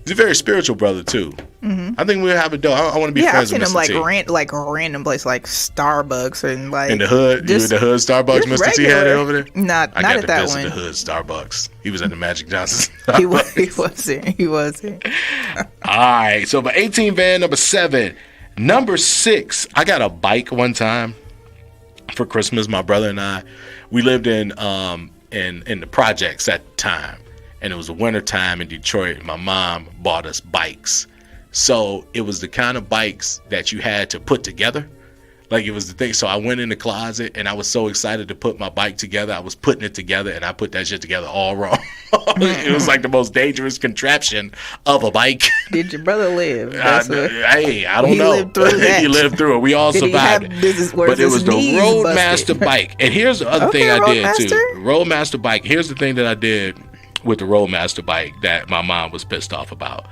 A: He's a very spiritual brother too. I think we'll have a dough. I want to be friends with Mr. T.
B: I've seen him like random place like Starbucks and like
A: in the hood. The hood Starbucks. Mr. T had it over there.
B: Not at that one.
A: The hood Starbucks. He was at the Magic Johnson.
B: He wasn't.
A: All right. So for 18 van number 7, number 6. I got a bike one time for Christmas. My brother and I, we lived in the projects at the time. And it was the winter time in Detroit. My mom bought us bikes. So it was the kind of bikes that you had to put together. Like, it was the thing. So I went in the closet and I was so excited to put my bike together. I was putting it together and I put that shit together all wrong. It was like the most dangerous contraption of a bike.
B: Did your brother live?
A: I don't know.
B: Lived through that.
A: He lived through it. We all survived it. But it was the Roadmaster bike. And here's the other thing I did too. Roadmaster bike. Here's the thing that I did with the Roadmaster bike that my mom was pissed off about.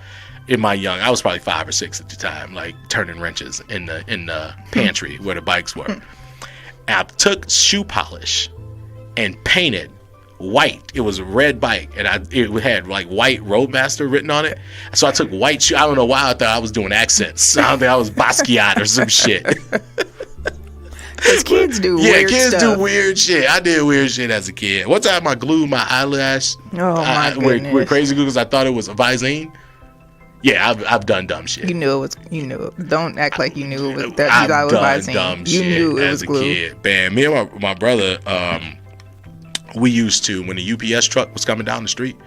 A: I was probably 5 or 6 at the time, like turning wrenches in the pantry where the bikes were. And I took shoe polish and painted white. It was a red bike, and it had like white Roadmaster written on it. So I took white shoe. I don't know why I thought I was doing accents. I think I was Basquiat or some shit.
B: Because kids do weird stuff. Yeah, kids do
A: weird shit. I did weird shit as a kid. One time I glued my eyelash with crazy glue because I thought it was a Visine. Yeah, I've done dumb shit.
B: You knew it. Don't act like you knew it was that you got with Visine.
A: Dumb shit you knew it was glue. As a kid. Man, me and my brother, we used to, when the UPS truck was coming down the street,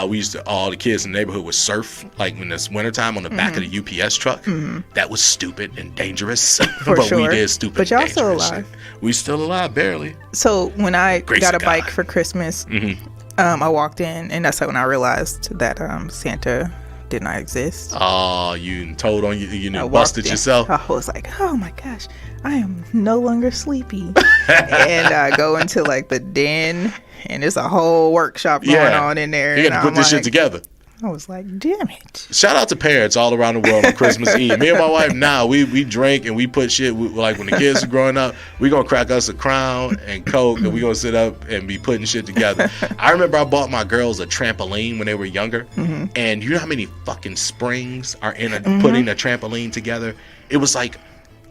A: we used to, all the kids in the neighborhood would surf, like when it's wintertime, on the back of the UPS truck. That was stupid and dangerous. But we did stupid and dangerous. But y'all still alive. We still alive, barely.
B: So when I got a bike for Christmas, I walked in, and that's when I realized that Santa did not exist.
A: Oh, you told on you busted yourself.
B: I was like, oh my gosh, I am no longer sleepy. And I go into like the den, and there's a whole workshop going on in there.
A: You got to put this shit together.
B: I was like, damn it.
A: Shout out to parents all around the world on Christmas Eve. Me and my wife now, we drink and we put shit, like when the kids are growing up, we going to crack us a Crown and Coke, and we going to sit up and be putting shit together. I remember I bought my girls a trampoline when they were younger, and you know how many fucking springs are in putting a trampoline together? It was like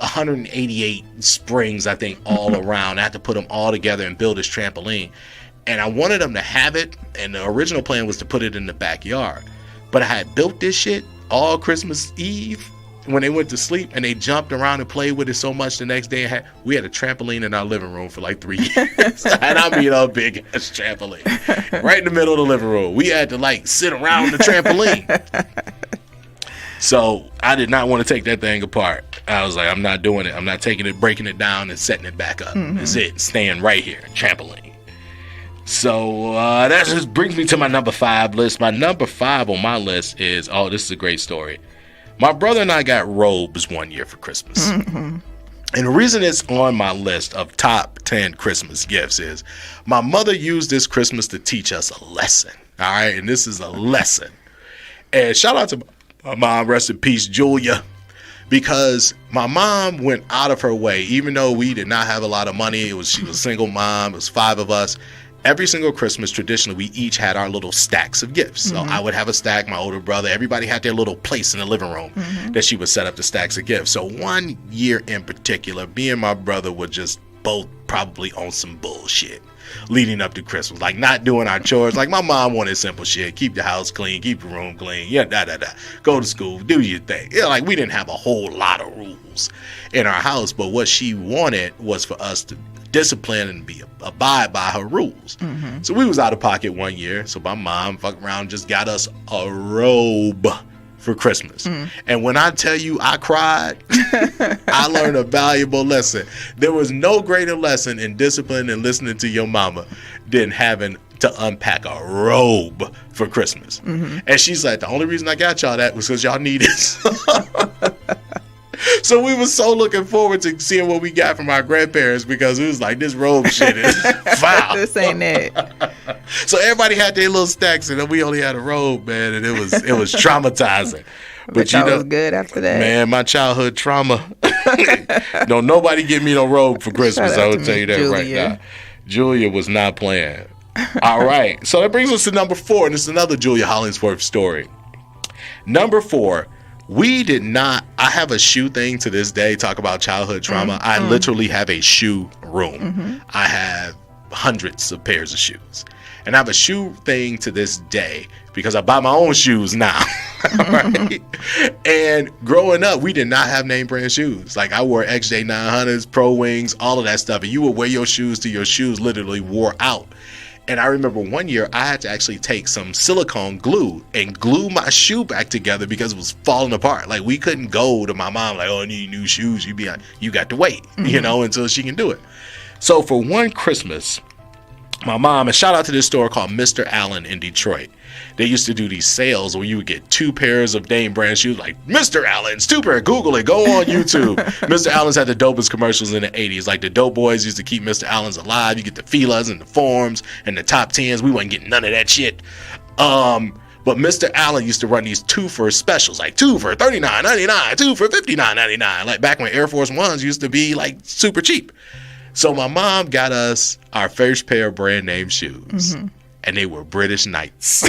A: 188 springs, I think, all around. I had to put them all together and build this trampoline. And I wanted them to have it, and the original plan was to put it in the backyard. But I had built this shit all Christmas Eve when they went to sleep, and they jumped around and played with it so much the next day. We had a trampoline in our living room for like 3 years. And I mean a big ass trampoline right in the middle of the living room. We had to like sit around the trampoline. So I did not want to take that thing apart. I was like, I'm not doing it. I'm not taking it, breaking it down and setting it back up. That's it. Staying right here. Trampoline. So that just brings me to my number 5 list. My number 5 on my list is, this is a great story. My brother and I got robes one year for Christmas. And the reason it's on my list of top 10 Christmas gifts is my mother used this Christmas to teach us a lesson. All right. And this is a lesson. And shout out to my mom, rest in peace, Julia. Because my mom went out of her way, even though we did not have a lot of money. She was a single mom. It was 5 of us. Every single Christmas, traditionally, we each had our little stacks of gifts. So I would have a stack, my older brother. Everybody had their little place in the living room that she would set up the stacks of gifts. So one year in particular, me and my brother were just both probably on some bullshit leading up to Christmas. Like not doing our chores. Like my mom wanted simple shit. Keep the house clean. Keep the room clean. Yeah, Go to school. Do your thing. Yeah, like we didn't have a whole lot of rules in our house. But what she wanted was for us to discipline and abide by her rules. So we was out of pocket one year. So my mom fucked around, just got us a robe for Christmas. And when I tell you I cried, I learned a valuable lesson. There was no greater lesson in discipline and listening to your mama than having to unpack a robe for Christmas. And she's like, the only reason I got y'all that was because y'all need it. So we were so looking forward to seeing what we got from our grandparents, because it was like, this robe shit is foul.
B: This ain't it.
A: So everybody had their little stacks, and then we only had a robe, man, and it was traumatizing.
B: But you know, was good after that.
A: Man, my childhood trauma. Don't nobody give me no robe for Christmas. I will tell you that Julia. Right now. Julia was not playing. All right. So that brings us to number 4, and it's another Julia Hollingsworth story. Number 4. We did not. I have a shoe thing to this day. Talk about childhood trauma. I literally have a shoe room. I have hundreds of pairs of shoes. And I have a shoe thing to this day because I buy my own shoes now. Right? And growing up, we did not have name brand shoes. Like I wore XJ900s, Pro Wings, all of that stuff. And you would wear your shoes till your shoes literally wore out. And I remember one year I had to actually take some silicone glue and glue my shoe back together because it was falling apart. Like we couldn't go to my mom like, oh, I need new shoes. You'd be like, you got to wait, until she can do it. So for one Christmas, my mom, and shout out to this store called Mr. Allen in Detroit. They used to do these sales where you would get 2 pairs of name brand shoes, like Mr. Allen's 2 pair. Google it. Go on YouTube. Mr. Allen's had the dopest commercials in the 80s. Like the Dope Boys used to keep Mr. Allen's alive. You get the Filas and the Forms and the Top 10s. We wasn't getting none of that shit. But Mr. Allen used to run these 2 for specials, like 2 for $39.99, 2 for $59.99. Like back when Air Force Ones used to be like super cheap. So my mom got us our first pair of brand name shoes. And they were British Knights. So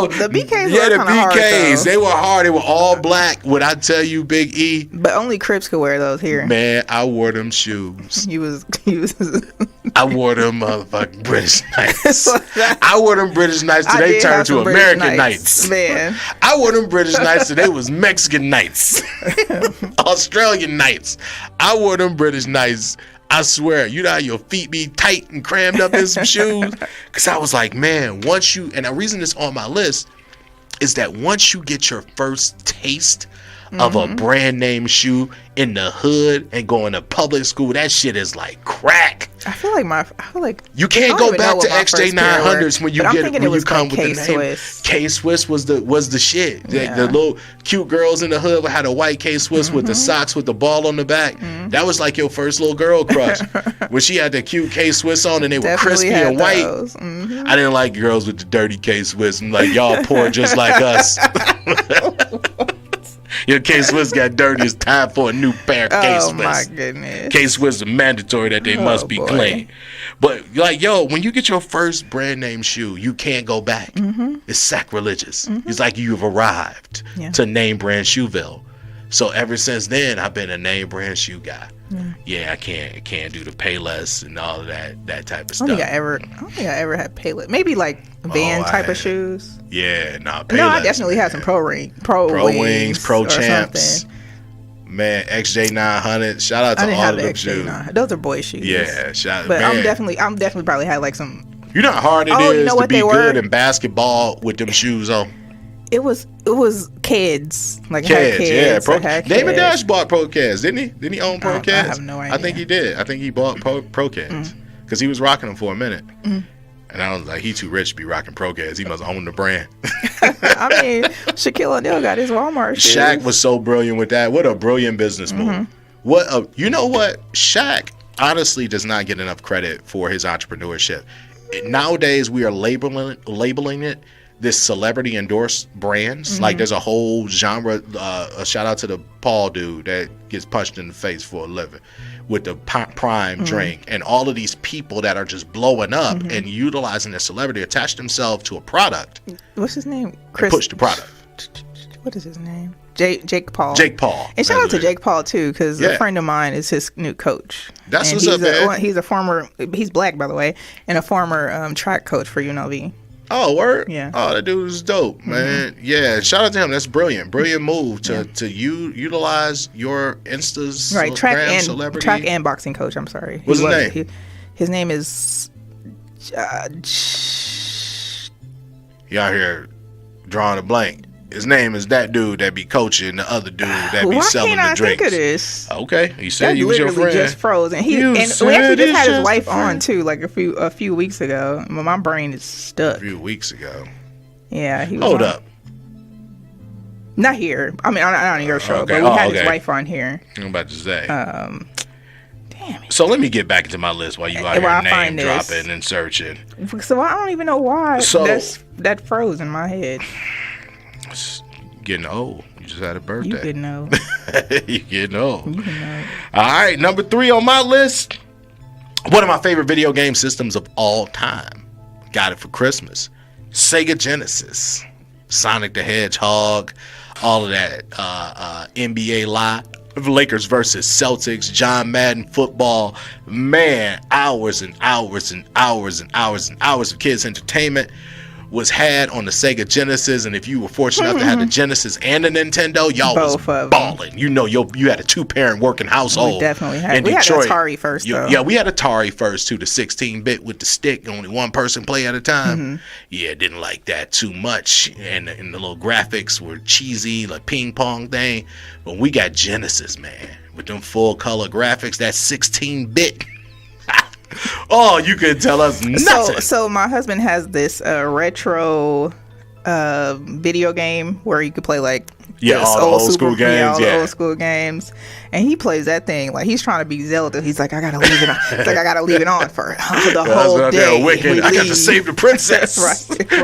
B: the BKs
A: yeah,
B: were
A: the
B: kind of hard,
A: BKs,
B: though.
A: they were hard. They were all black. Would I tell you, Big E?
B: But only Crips could wear those here.
A: Man, I wore them shoes.
B: He was
A: I wore them motherfucking British Knights. I wore them British Knights till they turned to American Knights.
B: Man.
A: I wore them British Knights till they was Mexican Knights. Australian Knights. I wore them British Knights. I swear, you know how your feet be tight and crammed up in some shoes? Because I was like, man, once you, and the reason it's on my list is that once you get your first taste of a brand name shoe in the hood and going to public school, that shit is like crack.
B: I feel like
A: you can't go back to XJ900s when you come with the name.
B: K-Swiss.
A: K-Swiss was the shit.
B: Yeah.
A: The little cute girls in the hood had a white K-Swiss with the socks with the ball on the back. That was like your first little girl crush. When she had the cute K-Swiss on and they were crispy and white. I didn't like girls with the dirty K-Swiss. I'm like, y'all poor just like us. Your K-Swiss got dirty. It's time for a new pair of K-Swiss.
B: Oh my goodness.
A: K-Swiss is mandatory that they must be clean. But like, yo, when you get your first brand name shoe, you can't go back. It's sacrilegious. It's like you've arrived to name brand Shoeville. So ever since then, I've been a name brand shoe guy. Yeah, I can't do the Payless and all of that type of stuff.
B: I don't think I ever had Payless. Maybe like Van type of shoes.
A: Yeah, Payless.
B: No, I definitely had some Pro Wings,
A: Pro Champs. Man, XJ900. Shout out to all of them shoes.
B: Those are boy shoes.
A: Yeah,
B: But I'm definitely probably had like some.
A: You know how hard it is to be good in basketball with them shoes on.
B: It was kids. Like
A: Kids,
B: kids,
A: yeah. David Dash bought Pro Kids, didn't he? Didn't he own Pro Kids?
B: I have no idea.
A: I think he did. I think he bought Pro Kids because he was rocking them for a minute. And I was like, he too rich to be rocking Pro Kids. He must own the brand.
B: I mean, Shaquille O'Neal got his Walmart shoes.
A: Shaq was so brilliant with that. What a brilliant business move. You know what? Shaq honestly does not get enough credit for his entrepreneurship. Nowadays, we are labeling it this celebrity endorsed brands. Like there's a whole genre. A shout out to the Paul dude that gets punched in the face for a living with the Prime drink, and all of these people that are just blowing up and utilizing their celebrity, attach themselves to a product.
B: What's his name?
A: Chris. Push the product.
B: What is his name? Jake Paul.
A: Jake Paul.
B: And shout out to Jake Paul too, because a friend of mine is his new coach.
A: That's what's up, man.
B: He's black, by the way, and a former track coach for UNLV.
A: Oh, word?
B: Yeah.
A: Oh, that dude is dope, man. Yeah, shout out to him. That's brilliant. Brilliant move to utilize your Insta's
B: track
A: celebrity.
B: and boxing coach. I'm sorry.
A: What's his name?
B: His name is.
A: You out here drawing a blank. His name is that dude that be coaching the other dude that be selling the drinks. Why can't I think of this? Okay, he said he was your friend.
B: Just froze, and we actually just had his wife on too, like a few weeks ago. My brain is stuck.
A: A few weeks ago.
B: Yeah, he was
A: Hold up.
B: Not here. I mean, not on your show, but we had his wife on here.
A: I'm about to say.
B: Damn it.
A: So let me get back into my list while you out here name dropping and searching.
B: So I don't even know why that froze in my head.
A: Getting old. You just had a birthday.
B: You getting old.
A: You getting old.
B: You getting old.
A: All right, number 3 on my list. One of my favorite video game systems of all time. Got it for Christmas. Sega Genesis. Sonic the Hedgehog. All of that. NBA Live. Lakers versus Celtics. John Madden football. Man, hours and hours and hours and hours and hours of kids' entertainment was had on the Sega Genesis, and if you were fortunate enough to have the Genesis and the Nintendo, y'all was balling. You know, you had a 2-parent working household.
B: We definitely had. We had Atari first, though.
A: Yeah, we had Atari first too, the 16-bit with the stick, only one person play at a time. Yeah, didn't like that too much, and the little graphics were cheesy, like ping pong thing. But we got Genesis, man, with them full color graphics, that 16-bit. Oh, you could tell us nothing.
B: So my husband has this retro video game where you could play like
A: all the old school games.
B: Old school games, and he plays that thing like he's trying to be Zelda. He's like, I gotta leave it on. It's like I gotta leave it on for the whole day.
A: I got to save the princess.
B: right.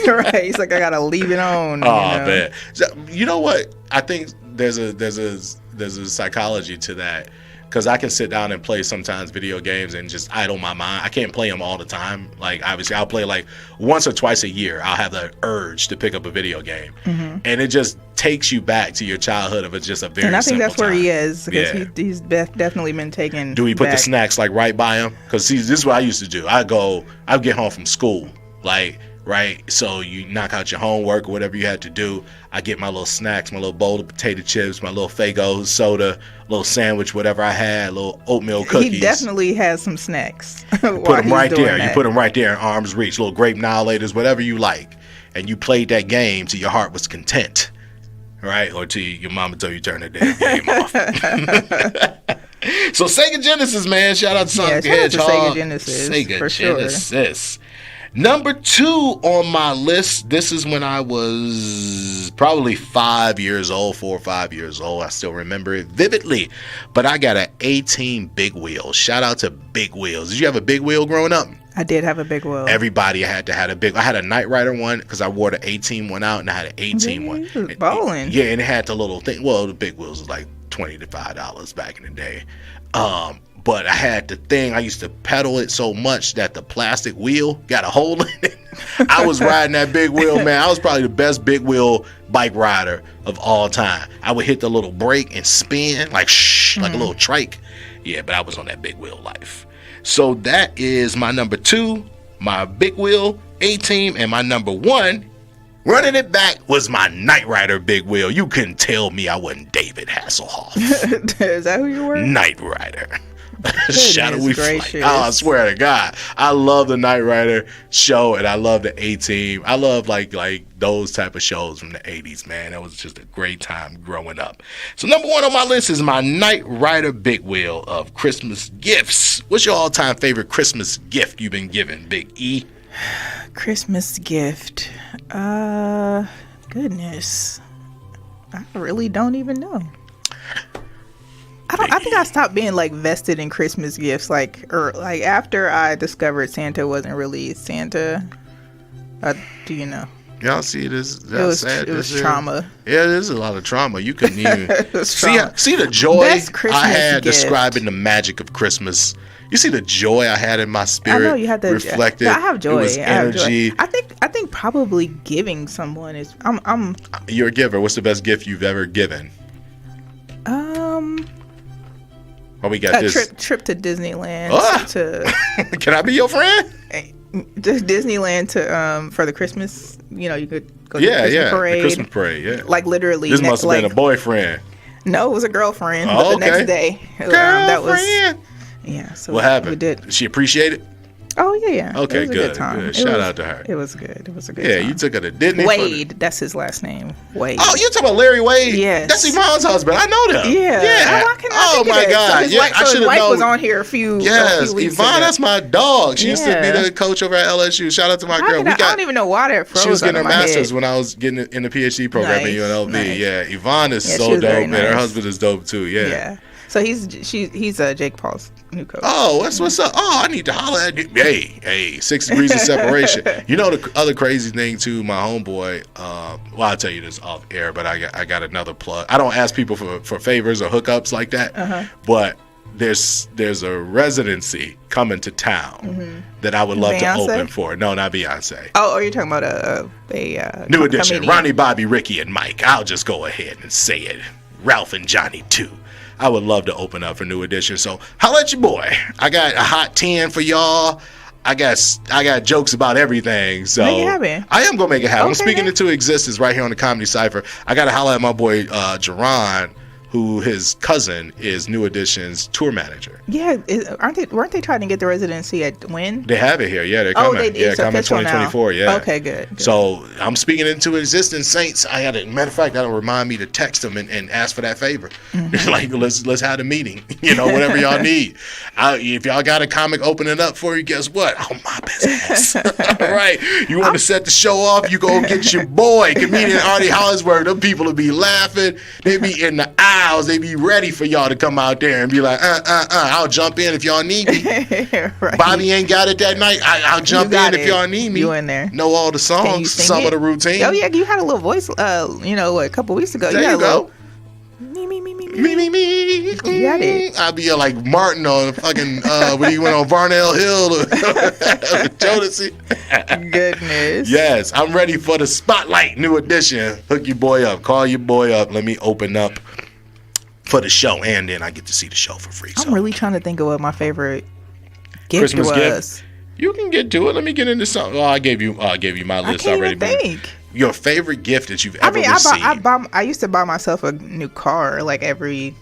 B: Right. He's like, I gotta leave it on.
A: Oh man, so, you know what? I think there's a psychology to that. Because I can sit down and play sometimes video games and just idle my mind. I can't play them all the time. Like, obviously, I'll play like once or twice a year. I'll have the urge to pick up a video game. And it just takes you back to your childhood of just a very simple time. And I think that's
B: where he is. Because he's definitely been taken
A: Do we put the snacks like right by him? Because this is what I used to do. I'd get home from school. Like, right? So you knock out your homework or whatever you had to do. I get my little snacks, my little bowl of potato chips, my little Faygo soda, little sandwich, whatever I had, little oatmeal cookies.
B: He definitely has some snacks.
A: Put them right there. You put them right there in arm's reach. Little grape annihilators, whatever you like. And you played that game till your heart was content. Right? Or till your mama told you to turn that damn game off. So Sega Genesis, man. Shout out to Sonic the Hedgehog.
B: Sega Genesis.
A: Sega Genesis. Number 2 on my list, this is when I was probably 5 years old, 4 or 5 years old. I still remember it vividly. But I got an 18 Big Wheel. Shout out to Big Wheels. Did you have a Big Wheel growing up?
B: I did have a Big Wheel.
A: Everybody had to have a big. I had a Knight Rider one because I wore the 18 one out, and I had an 18 one.
B: It was bowling.
A: Yeah, and it had the little thing. Well, the Big Wheels was like $20 to $5 back in the day. But I had the thing, I used to pedal it so much that the plastic wheel got a hole in it. I was riding that big wheel, man. I was probably the best big wheel bike rider of all time. I would hit the little brake and spin like like a little trike. Yeah, but I was on that big wheel life. So that is my number 2, my big wheel A-Team, and my number 1, running it back, was my Knight Rider big wheel. You couldn't tell me I wasn't David Hasselhoff.
B: Is that who you were?
A: Knight Rider. Shadowy Flight. Oh, I swear to God, I love the Knight Rider show, and I love the A-Team. I love like those type of shows from the 80s, man. That was just a great time growing up. So number 1 on my list is my Knight Rider big wheel of Christmas gifts. What's your all-time favorite Christmas gift you've been given, Big E?
B: Christmas gift. Goodness. I really don't even know. I think I stopped being like vested in Christmas gifts, like after I discovered Santa wasn't really Santa. Do you know?
A: Y'all see this?
B: It was trauma.
A: Yeah, there's a lot of trauma. You couldn't even see the joy I had describing the magic of Christmas. You see the joy I had in my spirit.
B: I know you had the
A: reflected.
B: I have joy.
A: It was energy.
B: I think probably giving someone is. I'm.
A: You're a giver. What's the best gift you've ever given? Oh, we got this
B: trip to Disneyland.
A: Can I be your friend?
B: Just Disneyland to for the Christmas. You know, you could go to the Christmas parade.
A: The Christmas parade. Yeah,
B: like literally.
A: This must have been a boyfriend.
B: No, it was a girlfriend.
A: Oh,
B: but the next day,
A: that was.
B: Yeah. So
A: what happened?
B: We did.
A: Did she appreciate it?
B: Oh yeah.
A: Okay,
B: it was a
A: good time. Good. Shout out to her.
B: It was good. It was a good
A: time.
B: Yeah,
A: you took her to Disney.
B: Wade, that's his last name. Wade.
A: Oh, you talking about Larry Wade?
B: Yes.
A: That's Yvonne's husband. I know them.
B: Yeah.
A: Oh my God.
B: So his wife was on here a few weeks
A: Yvonne,
B: ago.
A: That's my dog. She used to be the coach over at LSU. Shout out to my girl.
B: I don't even know why that froze.
A: She was getting her master's
B: head.
A: when I was getting in the PhD program at UNLV.
B: Nice.
A: Yeah, Yvonne is so dope, and her husband is dope too. Yeah.
B: So he's Jake Paul's new coach.
A: Oh, what's up? Oh, I need to holler at you. Hey, 6 degrees of separation. You know the other crazy thing too, my homeboy. Well, I'll tell you this off air, but I got another plug. I don't ask people for favors or hookups like that, but there's a residency coming to town that I would love to open for. No, not Beyonce.
B: Oh, you're talking about a
A: New Edition.
B: comedian.
A: Ronnie, Bobby, Ricky, and Mike. I'll just go ahead and say it. Ralph and Johnny too. I would love to open up for New Edition. So holla at your boy. I got a hot 10 for y'all. I got jokes about everything. So
B: make it happen.
A: I am gonna make it happen.
B: Okay,
A: I'm speaking into existence right here on the Comedy Cypher. I gotta holla at my boy Jerron, who his cousin is New Edition's tour manager.
B: Yeah, weren't they trying to get the residency at when?
A: They have it here. Yeah, they're coming. Coming 2024. Yeah.
B: Okay, good.
A: So I'm speaking into existence, Saints. Matter of fact, that'll remind me to text them and ask for that favor. Like let's have a meeting. Whatever y'all need. If y'all got a comic opening up for you, guess what? Oh, my business. All right. You want to set the show off? You go get your boy, comedian Ardie Hollingsworth. Them people will be laughing. They be in the aisles. They be ready for y'all to come out there and be like, I'll jump in if y'all need me. Right. Bobby ain't got it that night. I'll jump in if y'all need me.
B: You in there?
A: Know all the songs, some of the routine.
B: Oh yeah, you had a little voice. A couple weeks ago.
A: There you go.
B: Me.
A: You
B: got it.
A: I'll be like Martin on fucking when he went on Varnell Hill with Jodeci.
B: Goodness.
A: Yes, I'm ready for the spotlight. New Edition. Hook your boy up. Call your boy up. Let me open up for the show, and then I get to see the show for free.
B: I'm really trying to think of what my favorite gift
A: Christmas
B: was.
A: Gift? You can get to it. Let me get into something. Oh, I gave you my list already.
B: I can't even think.
A: Your favorite gift that you've ever received?
B: I used to buy myself a new car like every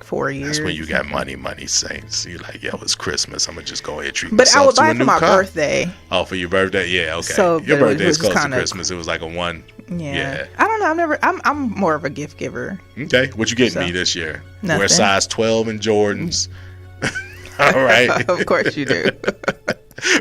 B: 4 years.
A: That's when you got money, Saints. You're like, yo, it's Christmas. I'm gonna just go ahead and treat
B: but
A: myself
B: I would
A: to
B: buy
A: a
B: it
A: new
B: for my
A: car.
B: birthday.
A: Oh, for your birthday? Yeah, okay.
B: So
A: your birthday is close to
B: kinda,
A: Christmas. It was like a one.
B: Yeah. I don't know. I'm more of a gift giver.
A: Okay. What you getting me this year?
B: Nothing.
A: Wear size 12 in Jordans. All right.
B: Of course you do.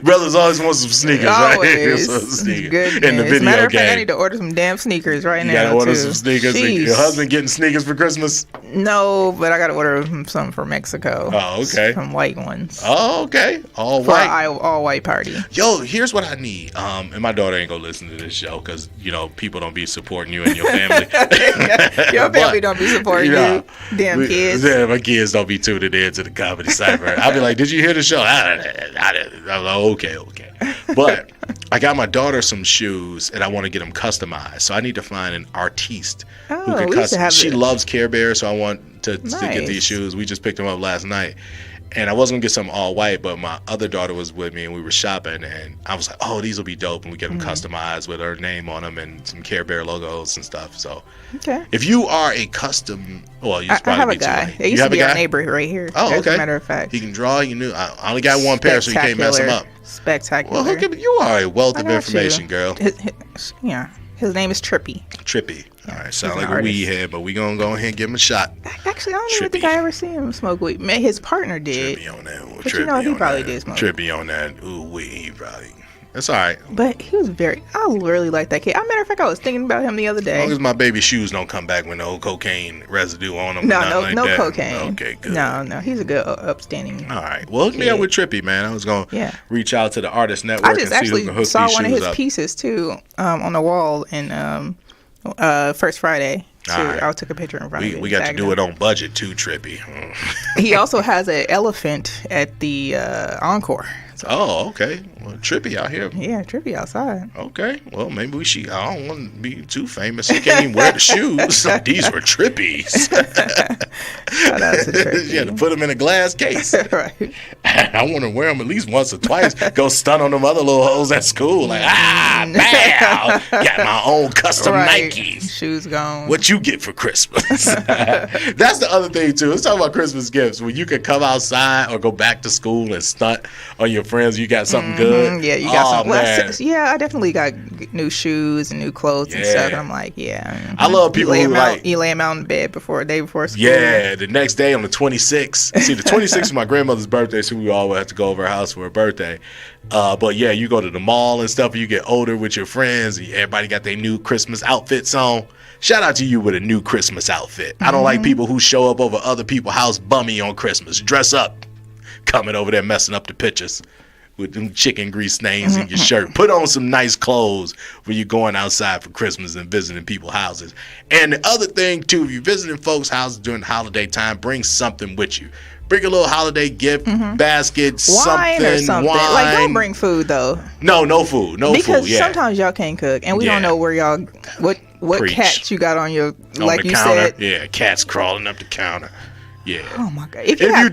A: Brothers always want some sneakers,
B: always.
A: right? Sneakers.
B: Goodness.
A: In the video
B: Matter of
A: game.
B: fact, I need to order some damn sneakers right now.
A: You gotta order
B: too.
A: some sneakers.
B: Jeez.
A: Your husband getting sneakers for Christmas?
B: No, but I gotta order some from Mexico.
A: Oh, okay.
B: Some white ones.
A: Oh, okay. All
B: for
A: white.
B: All white party.
A: Yo, here's what I need. And my daughter ain't gonna listen to this show because people don't be supporting you and your family.
B: Your family don't be supporting you. Damn kids.
A: Yeah, my kids don't be tuning in to the Comedy Cypher. I'll be like, did you hear the show? I'm Okay. But I got my daughter some shoes, and I want to get them customized. So I need to find an artiste who can customize. She loves Care Bears, so I want to get these shoes. We just picked them up last night. And I wasn't going to get something all white, but my other daughter was with me, and we were shopping, and I was like, oh, these will be dope, and we get them customized with her name on them and some Care Bear logos and stuff. So if you are a custom, well, you probably
B: I have a guy. It used to be our neighbor right here.
A: Oh, okay.
B: As a matter of fact.
A: He can draw. You knew. I only got one pair, so you can't mess him up.
B: Spectacular.
A: Well, you are a wealth of information, girl.
B: His name is Trippy.
A: All right, sound like a weed head, but we gonna go ahead and give him a shot.
B: Actually, I don't even think I ever seen him smoke weed. His partner did.
A: Trippy on that.
B: But he probably did smoke.
A: Trippy on that. Ooh, he probably. That's all right.
B: But he was I really like that kid. As a matter of fact, I was thinking about him the other day.
A: As long as my baby shoes don't come back with no cocaine residue on them.
B: No cocaine.
A: Okay, good.
B: No, he's a good, upstanding.
A: All right. Well, hook me up with Trippy, man. I was gonna reach out to the Artist Network.
B: I just actually saw one of his pieces too on the wall in First Friday. Right. I took a picture in front of it.
A: We got to do it on budget too, Trippy.
B: He also has an elephant at the Encore.
A: So. Oh, okay. Well, Trippy out here.
B: Yeah, Trippy outside.
A: Okay. Well, maybe we should. I don't want to be too famous. He can't even wear the shoes. These were Trippies.
B: Shout out to Trippy.
A: You had to put them in a glass case.
B: Right.
A: I want to wear them at least once or twice. Go stun on them other little hoes at school. Like, bam! Got my own custom Nikes.
B: Shoes gone.
A: What you get for Christmas? That's the other thing, too. Let's talk about Christmas gifts. When you can come outside or go back to school and stunt on your friends, you got something good.
B: Yeah, you got something. Well, I definitely got new shoes and new clothes and stuff. And I'm like,
A: I love people who like
B: you lay them out in bed the day before school.
A: Yeah, the next day on the 26th. See, the 26th is my grandmother's birthday, so we all have to go over her house for her birthday. But yeah, you go to the mall and stuff. You get older with your friends. And everybody got their new Christmas outfits on. Shout out to you with a new Christmas outfit. I don't like people who show up over other people's house bummy on Christmas. Dress up, coming over there messing up the pictures with them chicken grease stains in your shirt. Put on some nice clothes when you're going outside for Christmas and visiting people's houses. And the other thing, too, if you're visiting folks' houses during the holiday time, bring something with you. Bring a little holiday gift, basket,
B: wine. Like, don't bring food, though.
A: No food.
B: Because sometimes y'all can't cook, and we don't know where y'all, what cats you got on your, like you
A: counter.
B: said.
A: Yeah, cats crawling up the counter. Yeah.
B: Oh my God! If you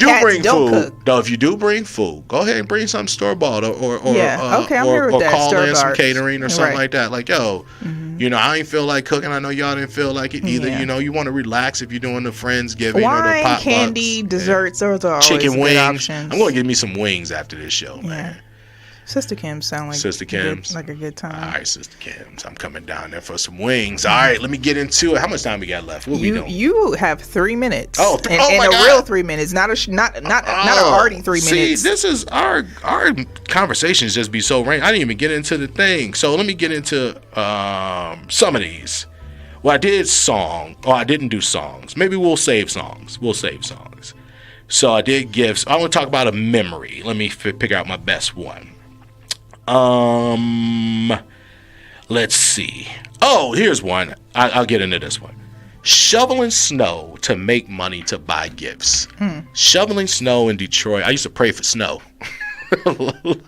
B: do bring
A: food, go ahead and bring something store bought or
B: call
A: in some catering or something like that. Like, yo, I ain't feel like cooking. I know y'all didn't feel like it either.
B: Yeah.
A: You want to relax if you're doing the Friendsgiving
B: wine,
A: or the potlucks.
B: candy, desserts, those are always
A: chicken wings.
B: Good options.
A: I'm gonna give me some wings after this show, man.
B: Sister Kim's sound like
A: Sister Kim's
B: like a good time.
A: All right, Sister Kim's. I'm coming down there for some wings. All right, let me get into it. How much time we got left? What we doing?
B: You have 3 minutes.
A: Oh,
B: and
A: my God.
B: Real 3 minutes, not an Ardie 3 minutes.
A: See, this is our conversations just be so rank. I didn't even get into the thing. So let me get into some of these. Well, I did I didn't do songs. Maybe we'll save songs. So I did gifts. I want to talk about a memory. Let me pick out my best one. Let's see. Oh, here's one. I'll get into this one. Shoveling snow to make money to buy gifts. Shoveling snow in Detroit. I used to pray for snow.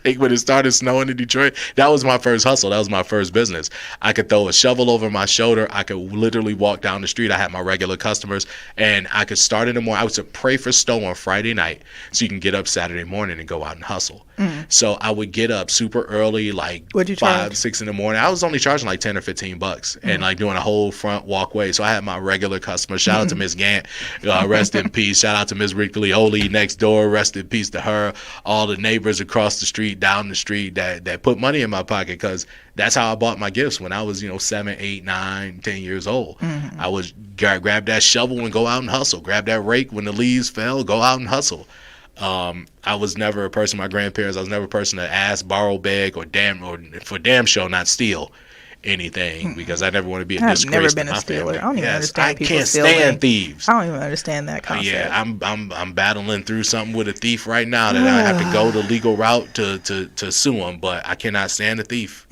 A: Like when it started snowing in Detroit, that was my first hustle. That was my first business. I could throw a shovel over my shoulder. I could literally walk down the street. I had my regular customers, and I could start in the morning. I used to pray for snow on Friday night so you can get up Saturday morning and go out and hustle. So I would get up super early, like 5, 6 in the morning. I was only charging like $10 or $15 and like doing a whole front walkway. So I had my regular customers. Shout out to Miss Gant, rest in peace. Shout out to Miss Ricklioli next door, rest in peace to her. All the neighbors across the street, down the street that put money in my pocket, because that's how I bought my gifts when I was 7, 8, 9, 10 years old. I would grab that shovel and go out and hustle. Grab that rake when the leaves fell, go out and hustle. I was never a person, my grandparents, I was never a person to ask, borrow, beg, or for damn sure not steal anything, because I never want to be a disgrace. I've never been a stealer. I don't even understand people stealing. I can't stand thieves.
B: I don't even understand that concept.
A: Yeah, I'm battling through something with a thief right now that I have to go the legal route to sue him, but I cannot stand a thief.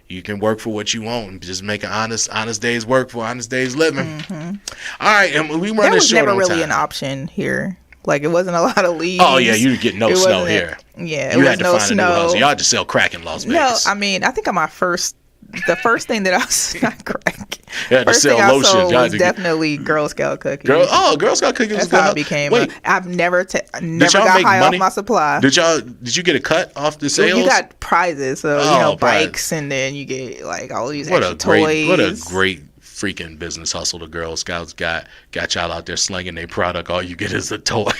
A: You can work for what you want and just make an honest day's work for honest day's living. All right, and we run this short on time.
B: That was never really an option here. Like, it wasn't a lot of leaves.
A: Oh, yeah, you get no snow here.
B: Yeah,
A: you had to find a new hustle. Y'all just sell crack in Las Vegas.
B: No, I mean, I think on my the first thing that I was not crack.
A: You had to
B: first
A: sell
B: thing
A: lotion.
B: I sold was definitely Girl Scout cookies.
A: Girl Scout cookies.
B: That's how I became. I've never got high off my supply.
A: Did you get a cut off the sales?
B: You got prizes, so bikes, and then you get like all these extra toys.
A: What a great freaking business hustle the Girl Scouts got y'all out there slinging their product. All you get is a toy.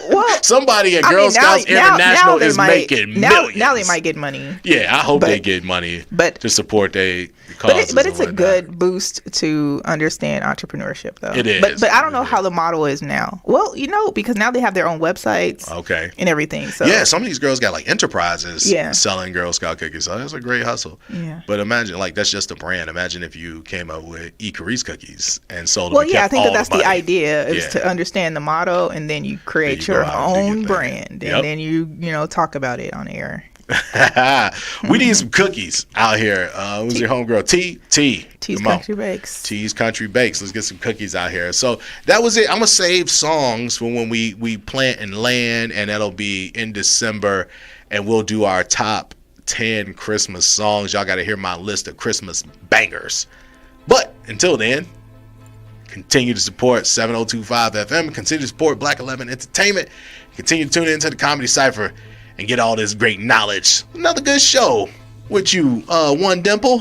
A: Well, somebody at Girl Scouts International is making millions.
B: Now they might get money.
A: Yeah, I hope they get money to support their causes.
B: But it's a good boost to understand entrepreneurship, though.
A: It is.
B: But I don't know how the model is now. Well, because now they have their own websites.
A: Okay.
B: And everything. So
A: yeah, some of these girls got like enterprises selling Girl Scout cookies. So that's a great hustle.
B: Yeah.
A: But imagine, like, that's just a brand. Imagine if you came up with Carice cookies and sold them.
B: Well, yeah, I think that's the idea is to understand the motto, and then you create your own brand, and then you talk about it on air.
A: We need some cookies out here. Who's your homegirl?
B: T's Country Bakes.
A: T's Country Bakes. Let's get some cookies out here. So that was it. I'm gonna save songs for when we plant and land, and that'll be in December, and we'll do our top 10 Christmas songs. Y'all got to hear my list of Christmas bangers. But until then, continue to support 7025 FM. Continue to support Black 11 Entertainment. Continue to tune into the Comedy Cypher and get all this great knowledge. Another good show with you, One Dimple.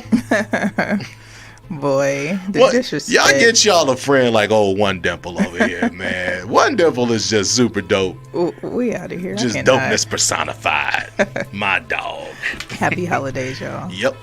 B: Boy, the disrespect.
A: Y'all get y'all a friend like old One Dimple over here, man. One Dimple is just super dope.
B: We out of here.
A: Just dopeness personified. My dog.
B: Happy holidays, y'all.
A: Yep.